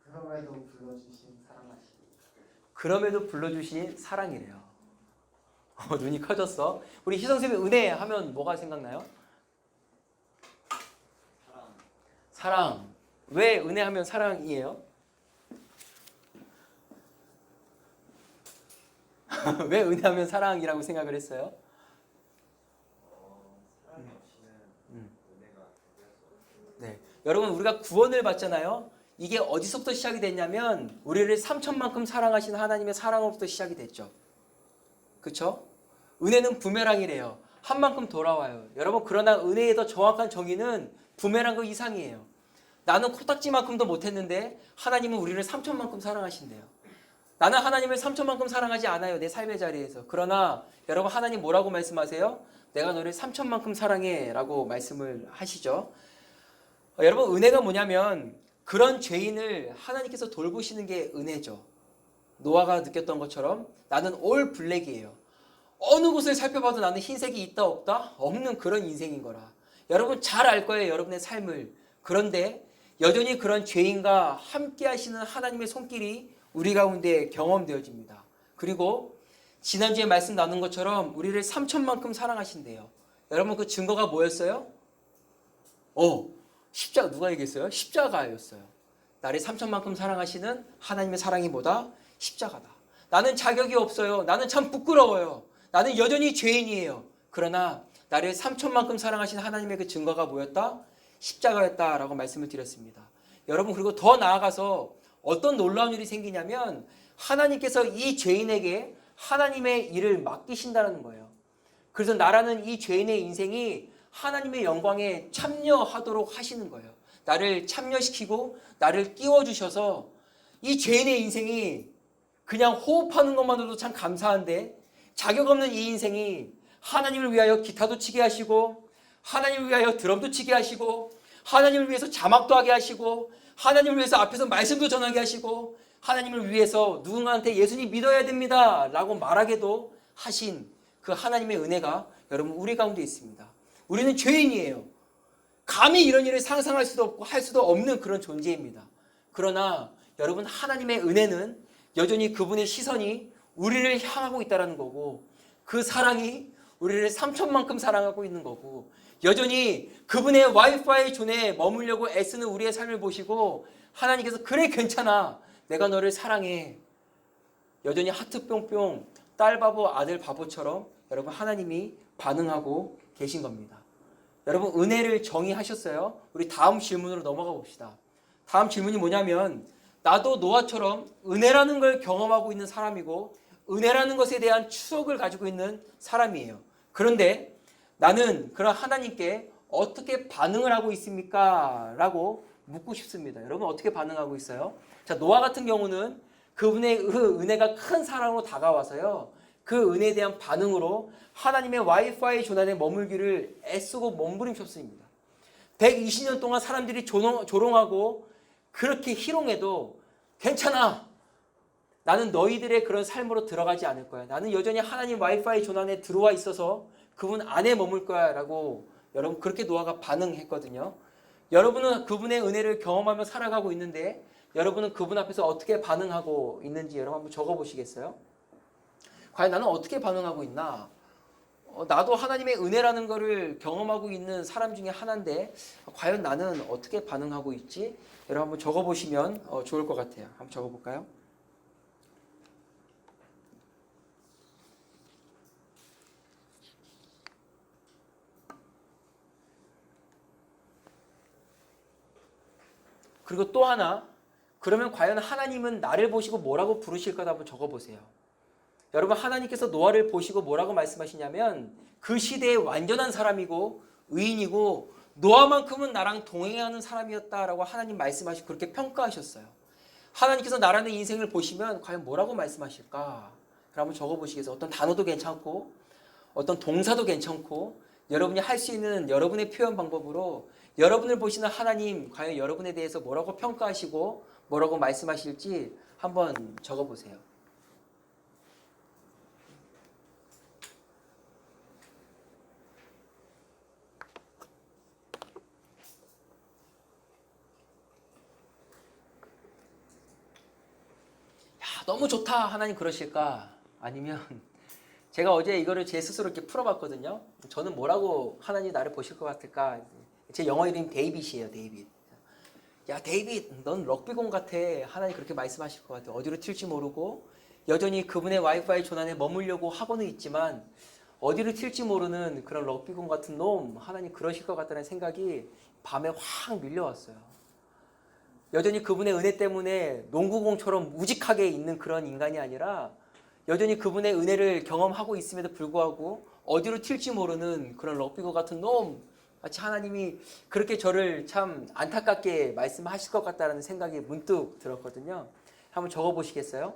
그럼에도 불러주신 사랑하시. 그럼에도 불러주신 사랑이래요. 눈이 커졌어. 우리 희성 선생님 은혜 하면 뭐가 생각나요? 사랑. 왜 은혜 하면 사랑이에요? 왜 은혜 하면 사랑이라고 생각을 했어요? 사랑이 없이는 은혜가 네. 여러분 우리가 구원을 받잖아요. 이게 어디서부터 시작이 됐냐면 우리를 3천만큼 사랑하시는 하나님의 사랑으로부터 시작이 됐죠. 그렇죠? 은혜는 부메랑이래요. 한 만큼 돌아와요. 여러분 그러나 은혜의 더 정확한 정의는 부메랑 그 이상이에요. 나는 코딱지만큼도 못했는데 하나님은 우리를 3천만큼 사랑하신대요. 나는 하나님을 3천만큼 사랑하지 않아요. 내 삶의 자리에서. 그러나 여러분 하나님 뭐라고 말씀하세요? 내가 너를 3천만큼 사랑해 라고 말씀을 하시죠. 여러분 은혜가 뭐냐면 그런 죄인을 하나님께서 돌보시는 게 은혜죠. 노아가 느꼈던 것처럼 나는 올 블랙이에요. 어느 곳을 살펴봐도 나는 흰색이 있다 없다? 없는 그런 인생인 거라. 여러분 잘 알 거예요. 여러분의 삶을. 그런데 여전히 그런 죄인과 함께 하시는 하나님의 손길이 우리 가운데 경험되어집니다. 그리고 지난주에 말씀 나눈 것처럼 우리를 3천만큼 사랑하신대요. 여러분 그 증거가 뭐였어요? 십자가. 누가 얘기했어요? 십자가였어요. 나를 3천만큼 사랑하시는 하나님의 사랑이 뭐다? 십자가다. 나는 자격이 없어요. 나는 참 부끄러워요. 나는 여전히 죄인이에요. 그러나 나를 삼촌만큼 사랑하신 하나님의 그 증거가 뭐였다? 십자가였다라고 말씀을 드렸습니다. 여러분, 그리고 더 나아가서 어떤 놀라운 일이 생기냐면 하나님께서 이 죄인에게 하나님의 일을 맡기신다는 거예요. 그래서 나라는 이 죄인의 인생이 하나님의 영광에 참여하도록 하시는 거예요. 나를 참여시키고 나를 끼워주셔서 이 죄인의 인생이 그냥 호흡하는 것만으로도 참 감사한데 자격 없는 이 인생이 하나님을 위하여 기타도 치게 하시고 하나님을 위하여 드럼도 치게 하시고 하나님을 위해서 자막도 하게 하시고 하나님을 위해서 앞에서 말씀도 전하게 하시고 하나님을 위해서 누군가한테 예수님 믿어야 됩니다 라고 말하게도 하신 그 하나님의 은혜가 여러분 우리 가운데 있습니다. 우리는 죄인이에요. 감히 이런 일을 상상할 수도 없고 할 수도 없는 그런 존재입니다. 그러나 여러분, 하나님의 은혜는 여전히 그분의 시선이 우리를 향하고 있다는 거고 그 사랑이 우리를 삼촌만큼 사랑하고 있는 거고 여전히 그분의 와이파이 존에 머물려고 애쓰는 우리의 삶을 보시고 하나님께서 그래 괜찮아 내가 너를 사랑해 여전히 하트 뿅뿅 딸 바보 아들 바보처럼 여러분 하나님이 반응하고 계신 겁니다. 여러분, 은혜를 정의하셨어요? 우리 다음 질문으로 넘어가 봅시다. 다음 질문이 뭐냐면 나도 노아처럼 은혜라는 걸 경험하고 있는 사람이고 은혜라는 것에 대한 추억을 가지고 있는 사람이에요. 그런데 나는 그런 하나님께 어떻게 반응을 하고 있습니까? 라고 묻고 싶습니다. 여러분, 어떻게 반응하고 있어요? 자, 노아 같은 경우는 그분의 그 은혜가 큰 사랑으로 다가와서요. 그 은혜에 대한 반응으로 하나님의 와이파이 조난에 머물기를 애쓰고 몸부림쳤습니다. 120년 동안 사람들이 조롱하고 그렇게 희롱해도 괜찮아. 나는 너희들의 그런 삶으로 들어가지 않을 거야. 나는 여전히 하나님 와이파이 조난에 들어와 있어서 그분 안에 머물 거야 라고 여러분 그렇게 노아가 반응했거든요. 여러분은 그분의 은혜를 경험하며 살아가고 있는데 여러분은 그분 앞에서 어떻게 반응하고 있는지 여러분 한번 적어보시겠어요? 과연 나는 어떻게 반응하고 있나? 나도 하나님의 은혜라는 것을 경험하고 있는 사람 중에 하나인데 과연 나는 어떻게 반응하고 있지? 여러분 한번 적어보시면 좋을 것 같아요. 한번 적어볼까요? 그리고 또 하나, 그러면 과연 하나님은 나를 보시고 뭐라고 부르실까 한번 적어보세요. 여러분, 하나님께서 노아를 보시고 뭐라고 말씀하시냐면 그 시대의 완전한 사람이고 의인이고 노아만큼은 나랑 동행하는 사람이었다라고 하나님 말씀하시고 그렇게 평가하셨어요. 하나님께서 나라는 인생을 보시면 과연 뭐라고 말씀하실까? 그럼 한번 적어보시겠어요? 어떤 단어도 괜찮고 어떤 동사도 괜찮고 여러분이 할 수 있는 여러분의 표현 방법으로 여러분을 보시는 하나님 과연 여러분에 대해서 뭐라고 평가하시고 뭐라고 말씀하실지 한번 적어보세요. 너무 좋다 하나님 그러실까? 아니면 제가 어제 이거를 제 스스로 이렇게 풀어봤거든요. 저는 뭐라고 하나님 나를 보실 것 같을까? 제 영어 이름이 데이빗이에요. 데이빗. 야 데이빗 넌 럭비공 같아. 하나님 그렇게 말씀하실 것 같아. 어디로 튈지 모르고 여전히 그분의 와이파이 조난에 머물려고 하고는 있지만 어디로 튈지 모르는 그런 럭비공 같은 놈 하나님 그러실 것 같다는 생각이 밤에 확 밀려왔어요. 여전히 그분의 은혜 때문에 농구공처럼 우직하게 있는 그런 인간이 아니라 여전히 그분의 은혜를 경험하고 있음에도 불구하고 어디로 튈지 모르는 그런 럭비공 같은 놈 마치 하나님이 그렇게 저를 참 안타깝게 말씀하실 것 같다는 생각이 문득 들었거든요. 한번 적어보시겠어요?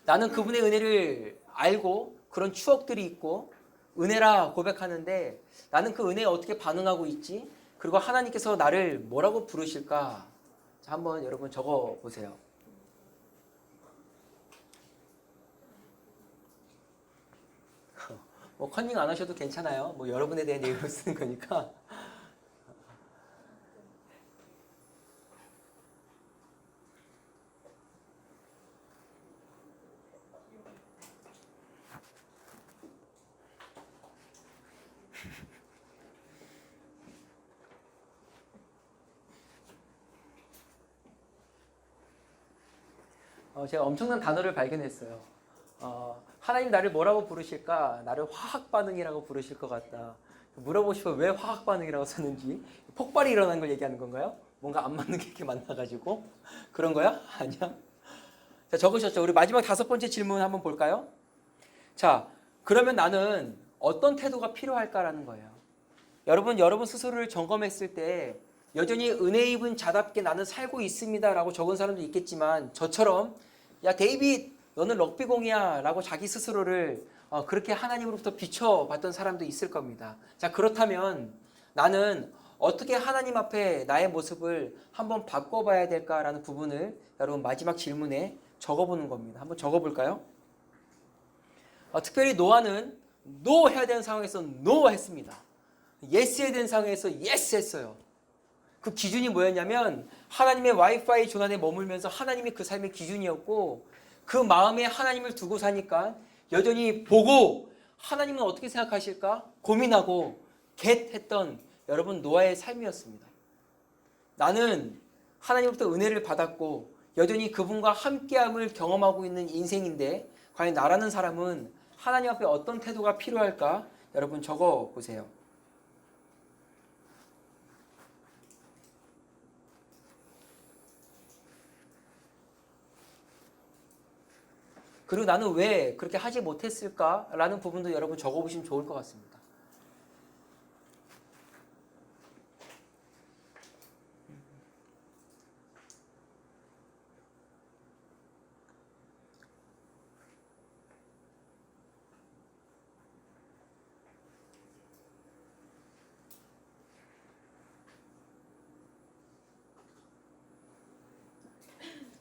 나는 그분의 은혜를 알고 그런 추억들이 있고 은혜라 고백하는데 나는 그 은혜에 어떻게 반응하고 있지? 그리고 하나님께서 나를 뭐라고 부르실까? 자, 한번 여러분 적어보세요. 뭐 컨닝 안 하셔도 괜찮아요. 뭐 여러분에 대한 내용을 쓰는 거니까. 제가 엄청난 단어를 발견했어요. 하나님 나를 뭐라고 부르실까? 나를 화학 반응이라고 부르실 것 같다. 물어보고 싶어. 왜 화학 반응이라고 썼는지. 폭발이 일어난 걸 얘기하는 건가요? 뭔가 안 맞는 게 이렇게 만나가지고 그런 거야? 아니야? 자, 적으셨죠? 우리 마지막 5번째 질문 한번 볼까요? 자, 그러면 나는 어떤 태도가 필요할까라는 거예요. 여러분 스스로를 점검했을 때 여전히 은혜 입은 자답게 나는 살고 있습니다라고 적은 사람도 있겠지만 저처럼 야 데이빗 너는 럭비공이야 라고 자기 스스로를 그렇게 하나님으로부터 비춰봤던 사람도 있을 겁니다. 자, 그렇다면 나는 어떻게 하나님 앞에 나의 모습을 한번 바꿔봐야 될까라는 부분을 여러분 마지막 질문에 적어보는 겁니다. 한번 적어볼까요? 특별히 노아는 노 해야 되는 상황에서 노 했습니다. 예스 해야 되는 상황에서 예스 했어요. 그 기준이 뭐였냐면 하나님의 와이파이 조난에 머물면서 하나님이 그 삶의 기준이었고 그 마음에 하나님을 두고 사니까 여전히 보고 하나님은 어떻게 생각하실까 고민하고 했던 여러분 노아의 삶이었습니다. 나는 하나님으로부터 은혜를 받았고 여전히 그분과 함께함을 경험하고 있는 인생인데 과연 나라는 사람은 하나님 앞에 어떤 태도가 필요할까? 여러분 적어보세요. 그리고 나는 왜 그렇게 하지 못했을까라는 부분도 여러분 적어보시면 좋을 것 같습니다.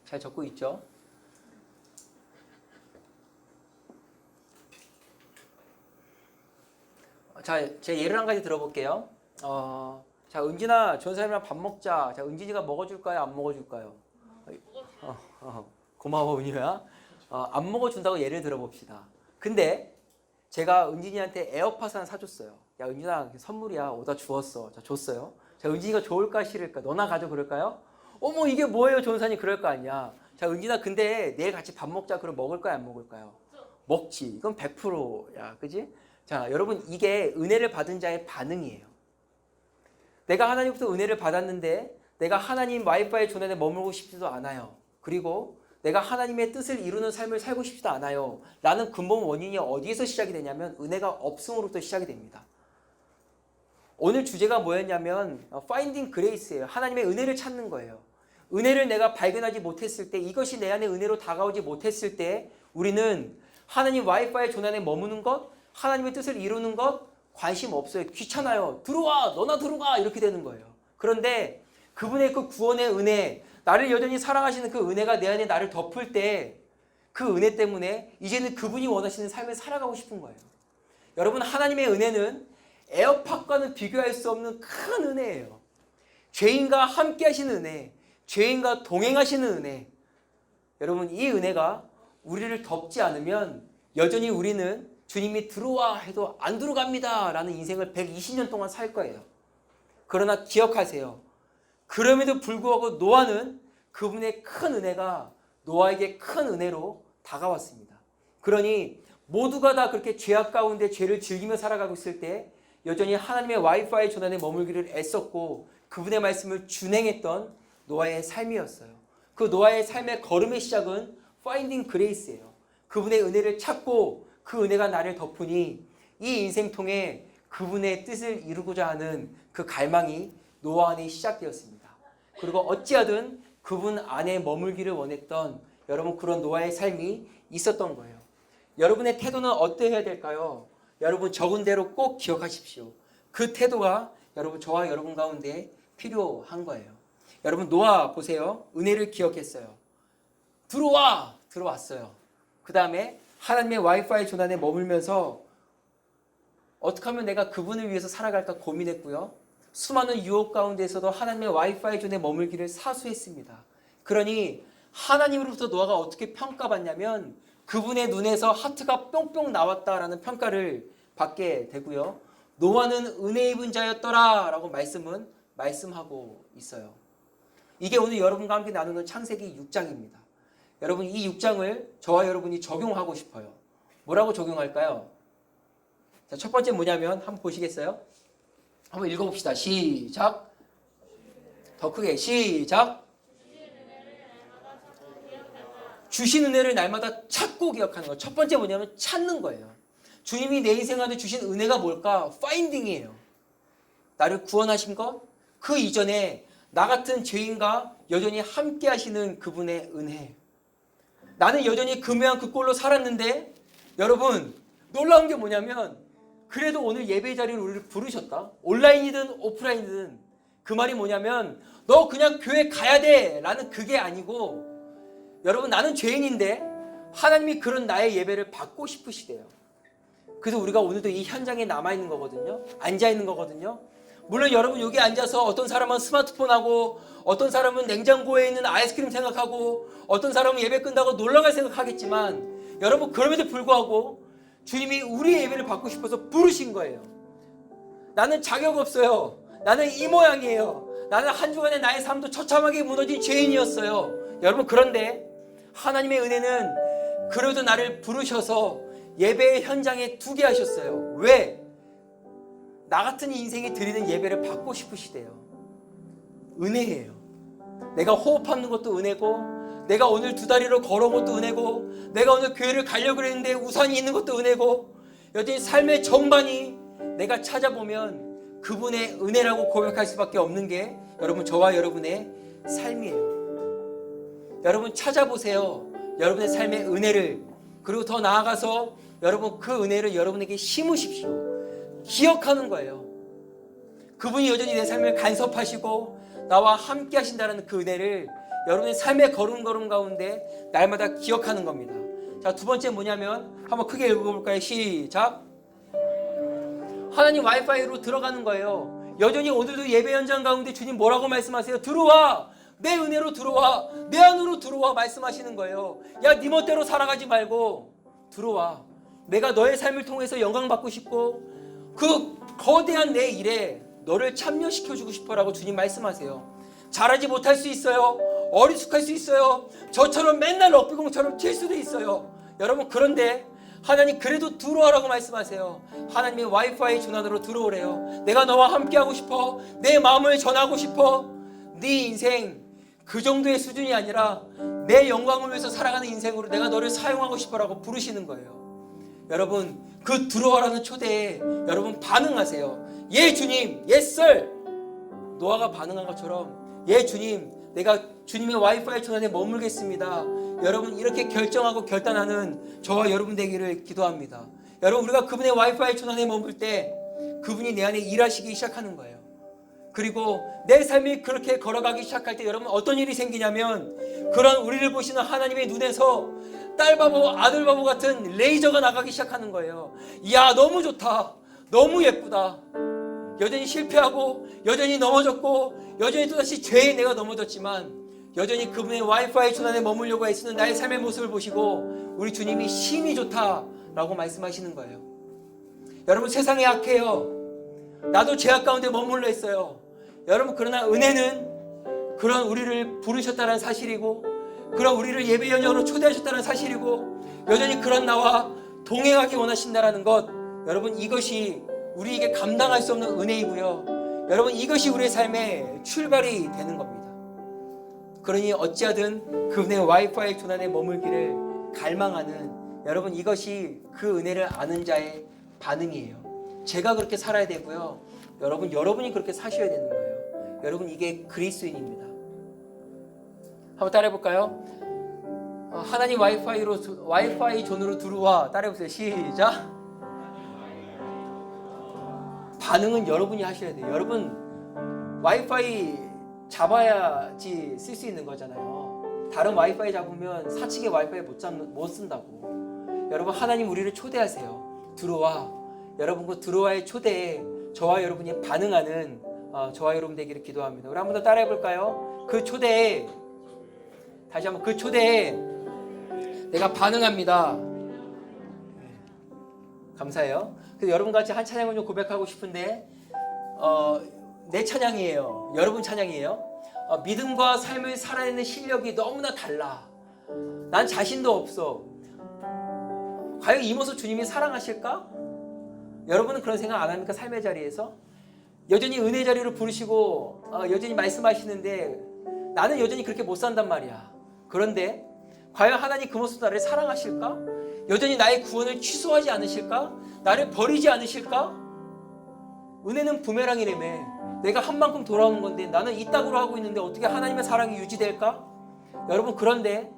잘 적고 있죠? 자, 제 예를 한 가지 들어볼게요. 자, 은진아, 전사님이랑 밥 먹자. 자, 은진이가 먹어줄까요? 안 먹어줄까요? 고마워, 은유야. 안 먹어준다고 예를 들어봅시다. 근데 제가 은진이한테 에어팟 하나 사줬어요. 야, 은진아, 선물이야. 오다 주웠어. 자, 줬어요. 자, 은진이가 좋을까 싫을까? 너나 가져 그럴까요? 어머, 이게 뭐예요, 전사님? 그럴 거 아니야. 자, 은진아, 근데 내일 같이 밥 먹자. 그럼 먹을까요, 안 먹을까요? 먹지. 이건 100%야, 그지? 자, 여러분 이게 은혜를 받은 자의 반응이에요. 내가 하나님부터 은혜를 받았는데 내가 하나님 와이파이 조난에 머물고 싶지도 않아요. 그리고 내가 하나님의 뜻을 이루는 삶을 살고 싶지도 않아요. 라는 근본 원인이 어디에서 시작이 되냐면 은혜가 없음으로부터 시작이 됩니다. 오늘 주제가 뭐였냐면 Finding Grace예요. 하나님의 은혜를 찾는 거예요. 은혜를 내가 발견하지 못했을 때 이것이 내 안에 은혜로 다가오지 못했을 때 우리는 하나님 와이파이 조난에 머무는 것 하나님의 뜻을 이루는 것 관심 없어요. 귀찮아요. 들어와 너나 들어가 이렇게 되는 거예요. 그런데 그분의 그 구원의 은혜 나를 여전히 사랑하시는 그 은혜가 내 안에 나를 덮을 때 그 은혜 때문에 이제는 그분이 원하시는 삶을 살아가고 싶은 거예요. 여러분 하나님의 은혜는 에어팟과는 비교할 수 없는 큰 은혜예요. 죄인과 함께 하시는 은혜 죄인과 동행하시는 은혜 여러분 이 은혜가 우리를 덮지 않으면 여전히 우리는 주님이 들어와 해도 안 들어갑니다 라는 인생을 120년 동안 살 거예요. 그러나 기억하세요. 그럼에도 불구하고 노아는 그분의 큰 은혜가 노아에게 큰 은혜로 다가왔습니다. 그러니 모두가 다 그렇게 죄악 가운데 죄를 즐기며 살아가고 있을 때 여전히 하나님의 와이파이 전환에 머물기를 애썼고 그분의 말씀을 준행했던 노아의 삶이었어요. 그 노아의 삶의 걸음의 시작은 Finding Grace예요. 그분의 은혜를 찾고 그 은혜가 나를 덮으니 이 인생통에 그분의 뜻을 이루고자 하는 그 갈망이 노아 안에 시작되었습니다. 그리고 어찌하든 그분 안에 머물기를 원했던 여러분 그런 노아의 삶이 있었던 거예요. 여러분의 태도는 어떠해야 될까요? 여러분 적은 대로 꼭 기억하십시오. 그 태도가 여러분 저와 여러분 가운데 필요한 거예요. 여러분 노아 보세요. 은혜를 기억했어요. 들어왔어요. 그 다음에 하나님의 와이파이 조난에 머물면서 어떻게 하면 내가 그분을 위해서 살아갈까 고민했고요. 수많은 유혹 가운데서도 하나님의 와이파이 존에 머물기를 사수했습니다. 그러니 하나님으로부터 노아가 어떻게 평가받냐면 그분의 눈에서 하트가 뿅뿅 나왔다라는 평가를 받게 되고요. 노아는 은혜 입은 자였더라 라고 말씀하고 있어요. 이게 오늘 여러분과 함께 나누는 창세기 6장입니다. 여러분 이 6장을 저와 여러분이 적용하고 싶어요. 뭐라고 적용할까요? 자, 첫 번째 뭐냐면 한번 보시겠어요? 한번 읽어봅시다. 시작. 더 크게 시작. 주신 은혜를 날마다 찾고 기억하는 거. 첫 번째 뭐냐면 찾는 거예요. 주님이 내 인생 가운데 주신 은혜가 뭘까? 파인딩이에요. 나를 구원하신 것, 그 이전에 나 같은 죄인과 여전히 함께 하시는 그분의 은혜. 나는 여전히 금요한 그 꼴로 살았는데 여러분 놀라운 게 뭐냐면 그래도 오늘 예배 자리로 우리를 부르셨다. 온라인이든 오프라인이든 그 말이 뭐냐면 너 그냥 교회 가야 돼 라는 그게 아니고 여러분 나는 죄인인데 하나님이 그런 나의 예배를 받고 싶으시대요. 그래서 우리가 오늘도 이 현장에 남아있는 거거든요. 앉아있는 거거든요. 물론 여러분 여기 앉아서 어떤 사람은 스마트폰하고 어떤 사람은 냉장고에 있는 아이스크림 생각하고 어떤 사람은 예배 끝나고 놀러갈 생각하겠지만 여러분 그럼에도 불구하고 주님이 우리의 예배를 받고 싶어서 부르신 거예요. 나는 자격 없어요. 나는 이 모양이에요. 나는 한 주간의 나의 삶도 처참하게 무너진 죄인이었어요. 여러분 그런데 하나님의 은혜는 그래도 나를 부르셔서 예배의 현장에 두게 하셨어요. 왜? 나 같은 인생이 드리는 예배를 받고 싶으시대요. 은혜예요. 내가 호흡하는 것도 은혜고 내가 오늘 두 다리로 걸어온 것도 은혜고 내가 오늘 교회를 가려고 했는데 우산이 있는 것도 은혜고 여전히 삶의 전반이 내가 찾아보면 그분의 은혜라고 고백할 수밖에 없는 게 여러분 저와 여러분의 삶이에요. 여러분 찾아보세요. 여러분의 삶의 은혜를. 그리고 더 나아가서 여러분 그 은혜를 여러분에게 심으십시오. 기억하는 거예요. 그분이 여전히 내 삶을 간섭하시고 나와 함께 하신다는 그 은혜를 여러분의 삶의 걸음걸음 가운데 날마다 기억하는 겁니다. 자, 두 번째 뭐냐면 한번 크게 읽어볼까요? 시작. 하나님 와이파이로 들어가는 거예요. 여전히 오늘도 예배 현장 가운데 주님 뭐라고 말씀하세요? 들어와. 내 은혜로 들어와. 내 안으로 들어와 말씀하시는 거예요. 야, 네 멋대로 살아가지 말고 들어와. 내가 너의 삶을 통해서 영광 받고 싶고 그 거대한 내 일에 너를 참여시켜주고 싶어라고 주님 말씀하세요. 잘하지 못할 수 있어요. 어리숙할 수 있어요. 저처럼 맨날 럭비공처럼 튈 수도 있어요. 여러분 그런데 하나님 그래도 들어와라고 말씀하세요. 하나님의 와이파이 전환으로 들어오래요. 내가 너와 함께하고 싶어. 내 마음을 전하고 싶어. 네 인생 그 정도의 수준이 아니라 내 영광을 위해서 살아가는 인생으로 내가 너를 사용하고 싶어라고 부르시는 거예요. 여러분 그 들어와라는 초대에 여러분 반응하세요. 예 주님, 예썰. 노아가 반응한 것처럼 예 주님, 내가 주님의 와이파이 전환에 머물겠습니다. 여러분 이렇게 결정하고 결단하는 저와 여러분 되기를 기도합니다. 여러분 우리가 그분의 와이파이 전환에 머물 때 그분이 내 안에 일하시기 시작하는 거예요. 그리고 내 삶이 그렇게 걸어가기 시작할 때 여러분 어떤 일이 생기냐면 그런 우리를 보시는 하나님의 눈에서 딸 바보 아들 바보 같은 레이저가 나가기 시작하는 거예요. 이야 너무 좋다. 너무 예쁘다. 여전히 실패하고 여전히 넘어졌고 여전히 또다시 죄에 내가 넘어졌지만 여전히 그분의 와이파이 전환에 머물려고 애쓰는 나의 삶의 모습을 보시고 우리 주님이 심히 좋다라고 말씀하시는 거예요. 여러분 세상에 악해요. 나도 죄악 가운데 머물러 있어요. 여러분 그러나 은혜는 그런 우리를 부르셨다는 사실이고 그런 우리를 예배 현장으로 초대하셨다는 사실이고 여전히 그런 나와 동행하기 원하신다는 것 여러분 이것이 우리에게 감당할 수 없는 은혜이고요. 여러분 이것이 우리의 삶의 출발이 되는 겁니다. 그러니 어찌하든 그분의 와이파이 전환에 머물기를 갈망하는 여러분 이것이 그 은혜를 아는 자의 반응이에요. 제가 그렇게 살아야 되고요. 여러분이 그렇게 사셔야 되는 거예요. 여러분 이게 그리스도인입니다. 한번 따라해볼까요? 하나님 와이파이 존으로 들어와. 따라해보세요. 시작. 반응은 여러분이 하셔야 돼요. 여러분 와이파이 잡아야지 쓸 수 있는 거잖아요. 다른 와이파이 잡으면 사측의 와이파이 못 쓴다고. 여러분 하나님 우리를 초대하세요. 들어와. 여러분 그 들어와의 초대에 저와 여러분이 반응하는 저와 여러분 되기를 기도합니다. 우리 한번 더 따라해 볼까요? 그 초대에 다시 한번 그 초대에 내가 반응합니다. 감사해요. 그래서 여러분 같이 한 찬양을 좀 고백하고 싶은데 내 찬양이에요. 여러분 찬양이에요. 믿음과 삶을 살아내는 실력이 너무나 달라. 난 자신도 없어. 과연 이 모습 주님이 사랑하실까? 여러분은 그런 생각 안 합니까? 삶의 자리에서 여전히 은혜 자리로 부르시고 여전히 말씀하시는데 나는 여전히 그렇게 못 산단 말이야. 그런데 과연 하나님 그 모습 나를 사랑하실까? 여전히 나의 구원을 취소하지 않으실까? 나를 버리지 않으실까? 은혜는 부메랑이라며. 내가 한 만큼 돌아오는 건데 나는 이따구로 하고 있는데 어떻게 하나님의 사랑이 유지될까? 여러분, 그런데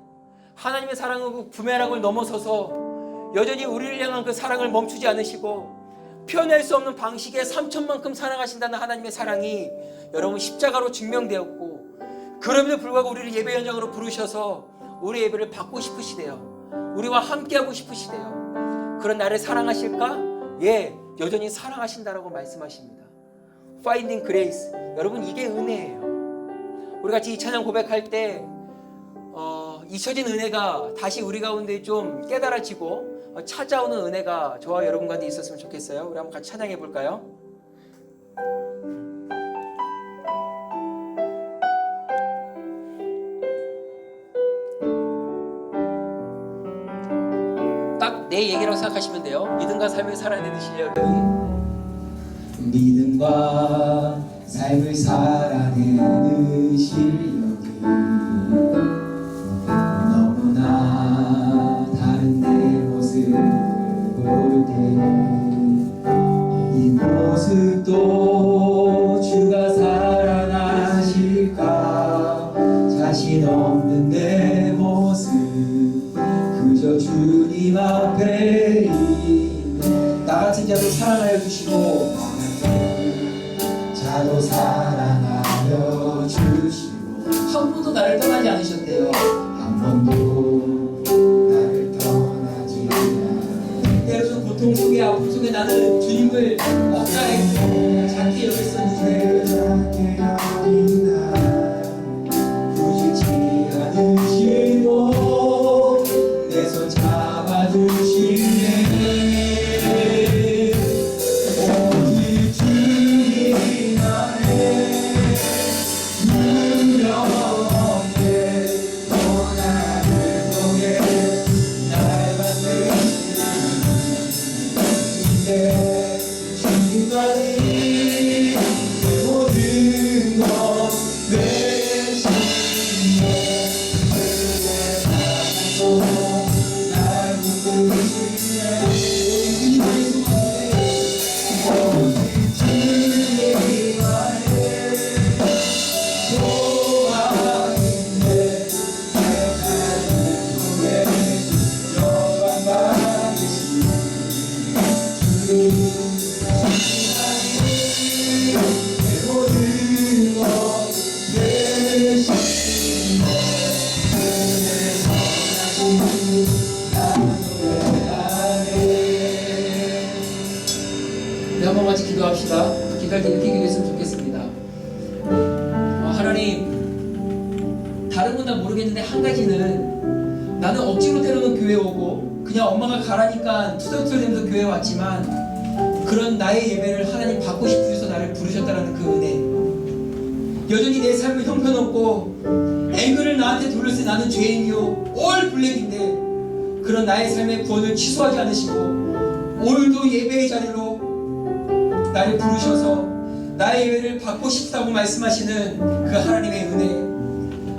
하나님의 사랑은 부메랑을 넘어서서 여전히 우리를 향한 그 사랑을 멈추지 않으시고 표현할 수 없는 방식에 3천만큼 사랑하신다는 하나님의 사랑이 여러분 십자가로 증명되었고, 그럼에도 불구하고 우리를 예배 현장으로 부르셔서 우리 예배를 받고 싶으시대요. 우리와 함께하고 싶으시대요. 그런 나를 사랑하실까? 예, 여전히 사랑하신다라고 말씀하십니다. Finding Grace. 여러분, 이게 은혜예요. 우리 같이 이 찬양 고백할 때 잊혀진 은혜가 다시 우리 가운데 좀 깨달아지고 찾아오는 은혜가 저와 여러분 가운데 있었으면 좋겠어요. 우리 한번 같이 찬양해 볼까요? 딱 내 얘기라고 생각하시면 돼요. 믿음과 삶을 살아내는 실력이. 믿음과 삶을 살아내는 실력이 너무나 다른 내 모습을 볼 때 이 모습도 주가 사랑하실까? 자신 없는 내 모습 그저 주님 앞에 있네. 나 같은 자도 사랑하여 주시고 자도 사랑하여 주시고 한 번도 나를 떠나지 않으셨대요. 한 번도 나를 떠나지 않으셨대요. 때로는 고통 속에 아픔 속에 나는 주님을 억가했고 작게 여겼었는데 작게 여긴 나 부지치 않으시고 내 손 잡아주시네. 한번 같이 기도합시다. 기도할 때 이렇게 기도했으면 좋겠습니다. 하나님, 다른 건 다 모르겠는데 한 가지는 나는 억지로 때로는 교회 오고 그냥 엄마가 가라니까 투덜투덜대면서 교회 왔지만 그런 나의 예배를 하나님 받고 싶으셔서 나를 부르셨다는 그 은혜, 여전히 내 삶은 형편없고 앵글을 나한테 둘러싼 나는 죄인이요 올 블랙인데 그런 나의 삶의 구원을 취소하지 않으시고 오늘도 예배의 자리로 나를 부르셔서 나의 예배를 받고 싶다고 말씀하시는 그 하나님의 은혜,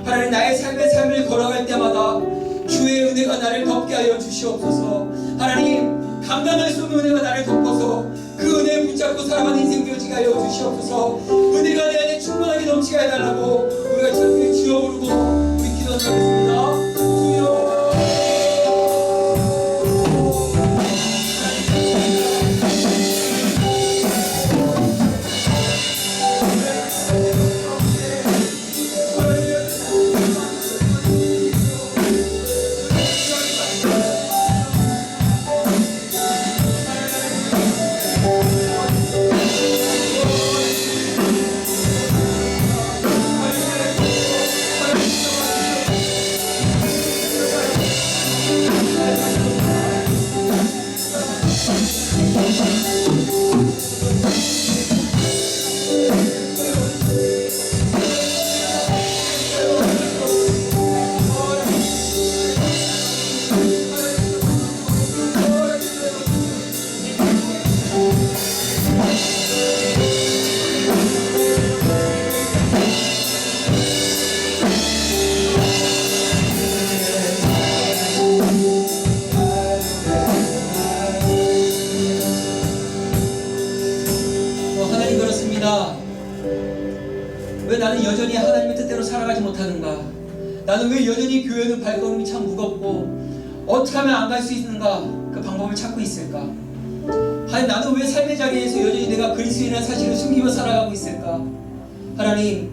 하나님 나의 삶을 걸어갈 때마다 주의 은혜가 나를 덮게 하여 주시옵소서. 하나님, 감당할 수 없는 은혜가 나를 덮어서 그 은혜에 붙잡고 살아가는 인생 되어지게 하여 주시옵소서. 은혜가 내 안에 충만하게 넘치게 해달라고 우리가 참으로 주여 부르고 우리 기도하겠습니다. 주여. 하나님아, 왜 나는 여전히 하나님의 뜻대로 살아가지 못하는가? 나는 왜 여전히 교회는 발걸음이 참 무겁고 어떻게 하면 안 갈 수 있는가? 그 방법을 찾고 있을까? 하나님, 나는 왜 삶의 자리에서 여전히 내가 그리스도인이라는 사실을 숨기며 살아가고 있을까? 하나님,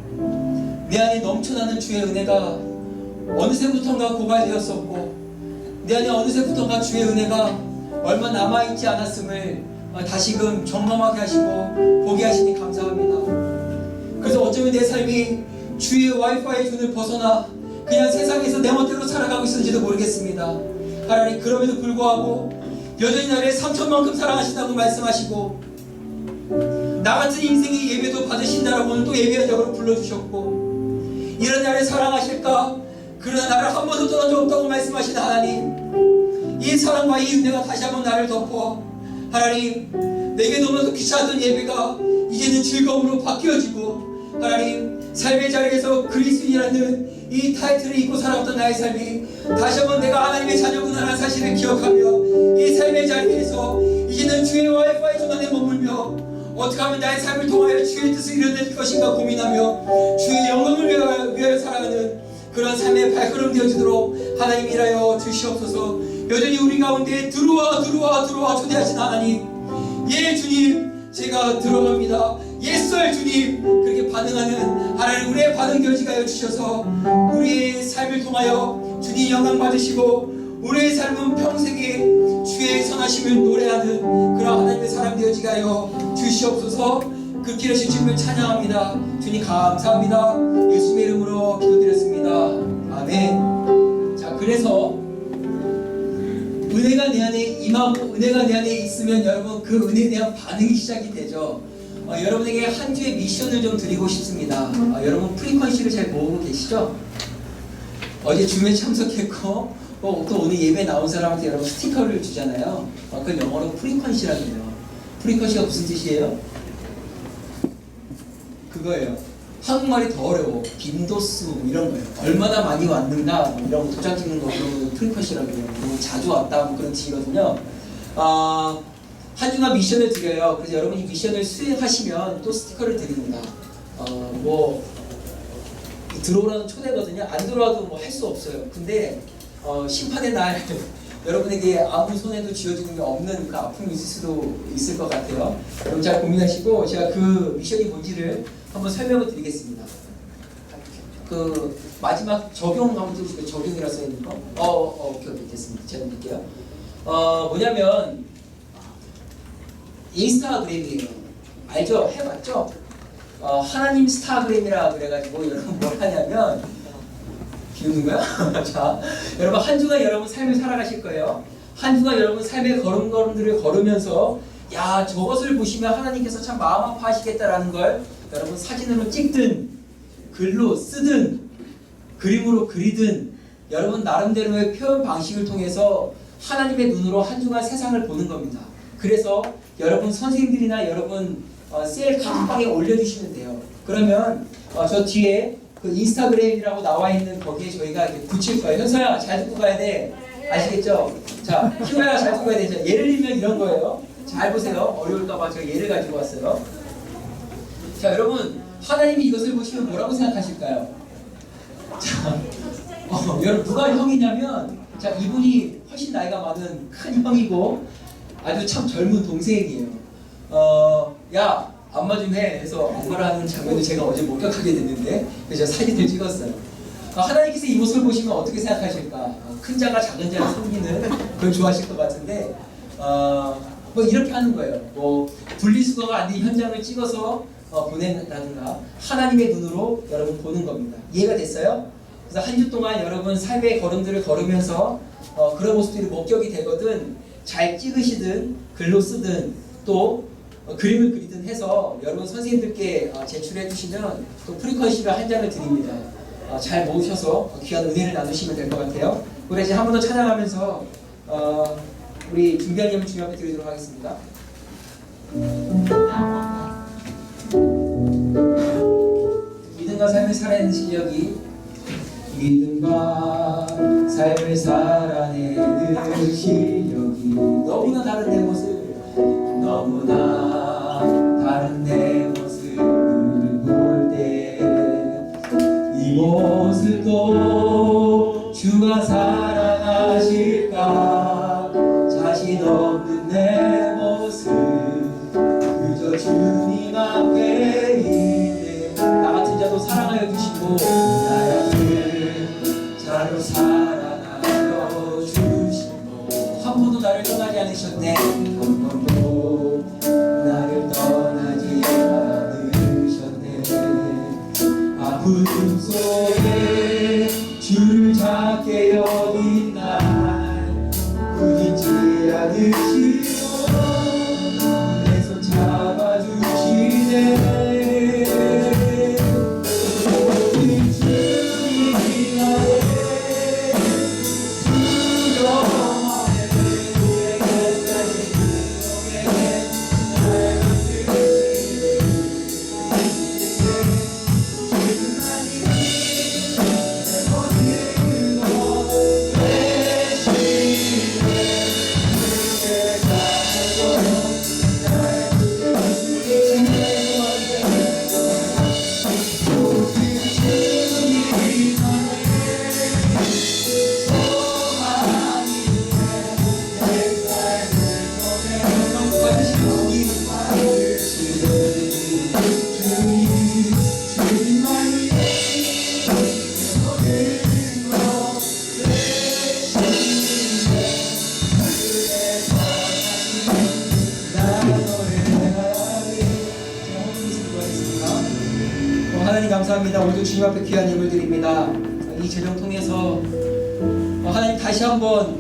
내 안에 넘쳐나는 주의 은혜가 어느새부턴가 고갈되었었고 내 안에 어느새부턴가 주의 은혜가 얼마 남아있지 않았음을 다시금 점검하게 하시고 보게 하시니 감사합니다. 그래서 어쩌면 내 삶이 주의 와이파이 존을 벗어나 그냥 세상에서 내 멋대로 살아가고 있었는지도 모르겠습니다. 하나님, 그럼에도 불구하고 여전히 나를 3천만큼 사랑하신다고 말씀하시고 나 같은 인생의 예배도 받으신다라고 오늘 또 예배자로 불러주셨고 이런 나를 사랑하실까? 그러나 나를 한 번도 떠나지 없다고 말씀하신 하나님, 이 사랑과 이 은혜가 다시 한번 나를 덮어 하나님, 내게 너무나도 귀찮았던 예배가 이제는 즐거움으로 바뀌어지고 하나님, 삶의 자리에서 그리스도인이라는 이 타이틀을 입고 살아왔던 나의 삶이 다시 한번 내가 하나님의 자녀구나라는 사실을 기억하며 이 삶의 자리에서 이제는 주의 와이파이 존 안에 머물며 어떻게 하면 나의 삶을 통하여 주의 뜻을 이뤄낼 것인가 고민하며 주의 영광을 위하여 살아가는 그런 삶의 발걸음 되어지도록 하나님 일하여 주시옵소서. 여전히 우리 가운데 들어와 초대하신 하나님, 예 주님, 제가 들어갑니다. 예수할 주님, 그렇게 반응하는 하나님 우리의 반응 되어지게 하여 주셔서 우리의 삶을 통하여 주님 영광 받으시고 우리의 삶은 평생에 주의 선하심을 노래하는 그런 하나님의 사람 되어지게 하여 주시옵소서. 그 길에 주님을 찬양합니다. 주님 감사합니다. 예수님의 이름으로 기도드렸습니다. 아멘. 자, 그래서 은혜가 내 안에 임하고 은혜가 내 안에 있으면 여러분 그 은혜에 대한 반응이 시작이 되죠. 여러분에게 한 주의 미션을 좀 드리고 싶습니다. 여러분 프리퀀시를 잘 모으고 계시죠? 어제 줌에 참석했고 또 오늘 예배 나온 사람한테 여러분 스티커를 주잖아요. 그건 영어로 프리퀀시라고 해요. 프리퀀시가 무슨 뜻이에요? 그거예요. 한국말이 더 어려워. 빈도수 뭐 이런 거예요. 얼마나 많이 왔는가 뭐 이런 거 도장 찍는 거로 프리퀀시라고 해요. 뭐 자주 왔다 뭐 그런 뜻이거든요. 한 주간 미션을 드려요. 그래서 여러분이 미션을 수행하시면 또 스티커를 드립니다. 뭐 들어오라는 초대거든요. 안 들어와도 뭐 할 수 없어요. 근데 심판의 날 여러분에게 아무 손해도 쥐어지는 게 없는 그 아픔이 있을 수도 있을 것 같아요. 여러분 잘 고민하시고 제가 그 미션이 뭔지를 한번 설명을 드리겠습니다. 그 마지막 적용 한번 해주실까요? 적용이라 써있는 거? 오케이 됐습니다. 제가 드릴게요. 뭐냐면 인스타그램이에요. 알죠? 해봤죠? 하나님 스타그램이라 그래가지고 여러분 뭘 하냐면 비우는 거야? 자, 여러분 한 주간 여러분 삶을 살아가실 거예요. 한 주간 여러분 삶의 걸음걸음들을 걸으면서 야, 저것을 보시면 하나님께서 참 마음 아파하시겠다라는 걸 여러분 사진으로 찍든 글로 쓰든 그림으로 그리든 여러분 나름대로의 표현 방식을 통해서 하나님의 눈으로 한 주간 세상을 보는 겁니다. 그래서 여러분 선생님들이나 여러분 셀 카톡방에 올려주시면 돼요. 그러면 저 뒤에 그 인스타그램이라고 나와 있는 거기에 저희가 이렇게 붙일 거예요. 현서야 잘 듣고 가야 돼. 아시겠죠? 자, 희호야 잘 듣고 가야 되죠. 예를 들면 이런 거예요. 잘 보세요. 어려울까봐 제가 예를 가지고 왔어요. 자, 여러분 하나님이 이것을 보시면 뭐라고 생각하실까요? 자, 여러분 누가 형이냐면 자, 이분이 훨씬 나이가 많은 큰 형이고 아주 참 젊은 동생이에요. 야, 안마 좀 해. 해서 안마를 하는 장면을 제가 어제 목격하게 됐는데 그래서 제가 사진을 찍었어요. 하나님께서 이 모습을 보시면 어떻게 생각하실까? 큰 자가 작은 자를 섬기는 그걸 좋아하실 것 같은데 뭐 이렇게 하는 거예요. 뭐 분리수거가 안 된 현장을 찍어서 보낸다든가 하나님의 눈으로 여러분 보는 겁니다. 이해가 됐어요? 그래서 한 주 동안 여러분 삶의 걸음들을 걸으면서 그런 모습들이 목격이 되거든 잘 찍으시든 글로 쓰든 또 그림을 그리든 해서 여러분 선생님들께 제출해 주시면 또 프리퀀시를 한 장을 드립니다. 잘 모으셔서 귀한 은혜를 나누시면 될 것 같아요. 우리 이제 한 번 더 찬양하면서 우리 준비한 예물 주님께 드리도록 하겠습니다. 믿음과 삶을 살아내는 실력이 믿음과 삶을 살아내는 실력이 너무나 다른 내 모습 너무나 다른 내 모습 어둠 속에 주를 찾게 여긴 날 굳이지 않으시고 내 손 잡아주시네. 하나님 감사합니다. 오늘도 주님 앞에 귀한 예물 드립니다. 이 재정 통해서 하나님 다시 한번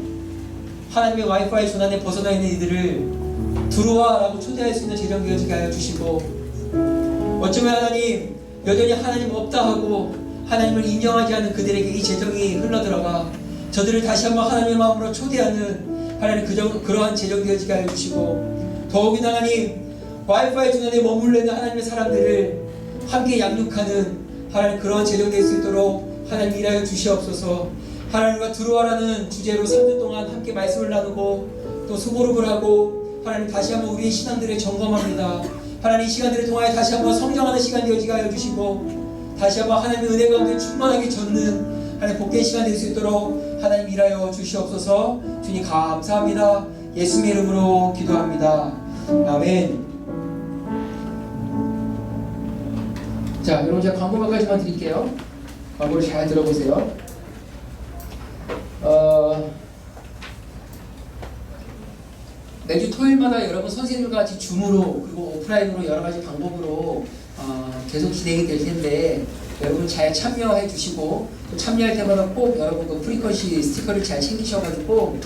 하나님의 와이파이 전환에 벗어나 있는 이들을 들어와라고 초대할 수 있는 재정 되어지게 하여 주시고, 어쩌면 하나님 여전히 하나님 없다 하고 하나님을 인정하지 않는 그들에게 이 재정이 흘러들어가 저들을 다시 한번 하나님의 마음으로 초대하는 하나님 그러한 재정 되어지게 하여 주시고, 더욱이나 하나님 와이파이 전환에 머물러 있는 하나님의 사람들을 함께 양육하는 하나님 그러한 재정 될 수 있도록 하나님 일하여 주시옵소서. 하나님과 들어와라는 주제로 3주 동안 함께 말씀을 나누고 또 수고록을 하고 하나님 다시 한번 우리의 신앙들을 점검합니다. 하나님 이 시간들을 통하여 다시 한번 성장하는 시간 되어지게 하여 주시고, 다시 한번 하나님의 은혜 가운데 충만하게 젖는 하나님 복된 시간 될 수 있도록 하나님 일하여 주시옵소서. 주님 감사합니다. 예수님의 이름으로 기도합니다. 아멘. 자, 여러분 제가 광고 몇 가지만 드릴게요. 광고를 잘 들어보세요. 매주 토요일마다 여러분 선생님과 같이 줌으로 그리고 오프라인으로 여러 가지 방법으로 계속 진행이 될 텐데, 여러분 잘 참여해 주시고 또 참여할 때마다 꼭 여러분 그 프리퀀시 스티커를 잘 챙기셔가지고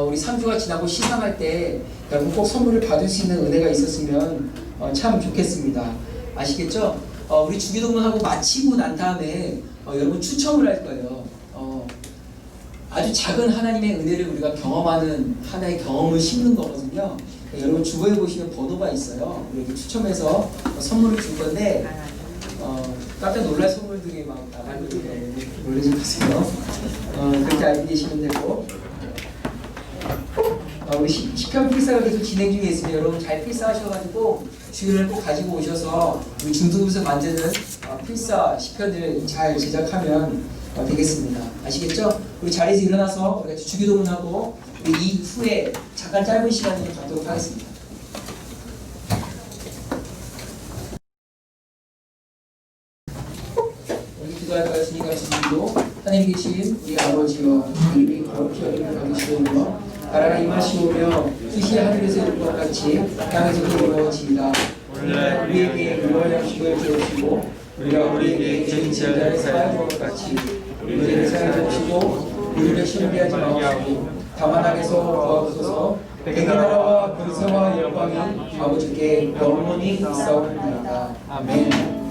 우리 3주가 지나고 시상할 때 여러분 꼭 선물을 받을 수 있는 은혜가 있었으면 참 좋겠습니다. 아시겠죠? 우리 주기도문하고 마치고 난 다음에 여러분 추첨을 할 거예요. 아주 작은 하나님의 은혜를 우리가 경험하는 하나의 경험을 심는 거거든요. 여러분 주보에 보시면 번호가 있어요. 이렇게 추첨해서 선물을 줄 건데 깜짝 놀랄 선물들이 막 나가거든요. 놀라지 마세요. 그렇게 알고 계시면 되고, 우리 시편 필사가 계속 진행 중에 있으면 여러분 잘 필사하셔가지고 주일을 꼭 가지고 오셔서 우리 중등부에서 만드는 필사 시편을 잘 제작하면 되겠습니다. 아시겠죠? 우리 자리에서 일어나서 우리 주기도문하고 우리 이후에 잠깐 짧은 시간을 갖도록 하겠습니다. 우리 기도할까요? 주님 가시기도 하나님 계신 우리 아버지여, 이름이 거룩히 여김을 받으시오며 나라가 임하시오며 뜻이 하늘에서 이룬 것 같이 땅에서도 이루어지이다. 오늘날 우리에게 일용할 양식을 주옵시고 우리가 우리에게 죄인 지은 자를 사하여 것 같이 우리를 사하여 주시고 우리를 시험케 하지 마옵시고 다만 악에서 구하옵소서. 내게 나라와 권세와 영광이 아버지께 영원히 있사옵나이다. 아멘.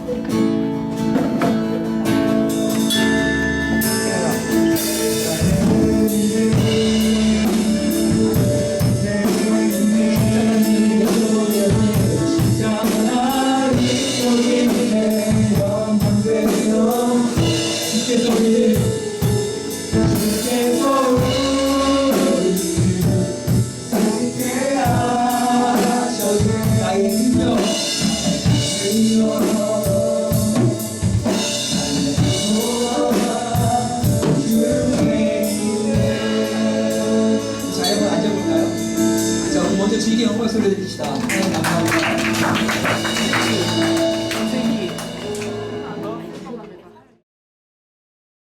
즐기게 영광 소리 드립시다. 감사합니다.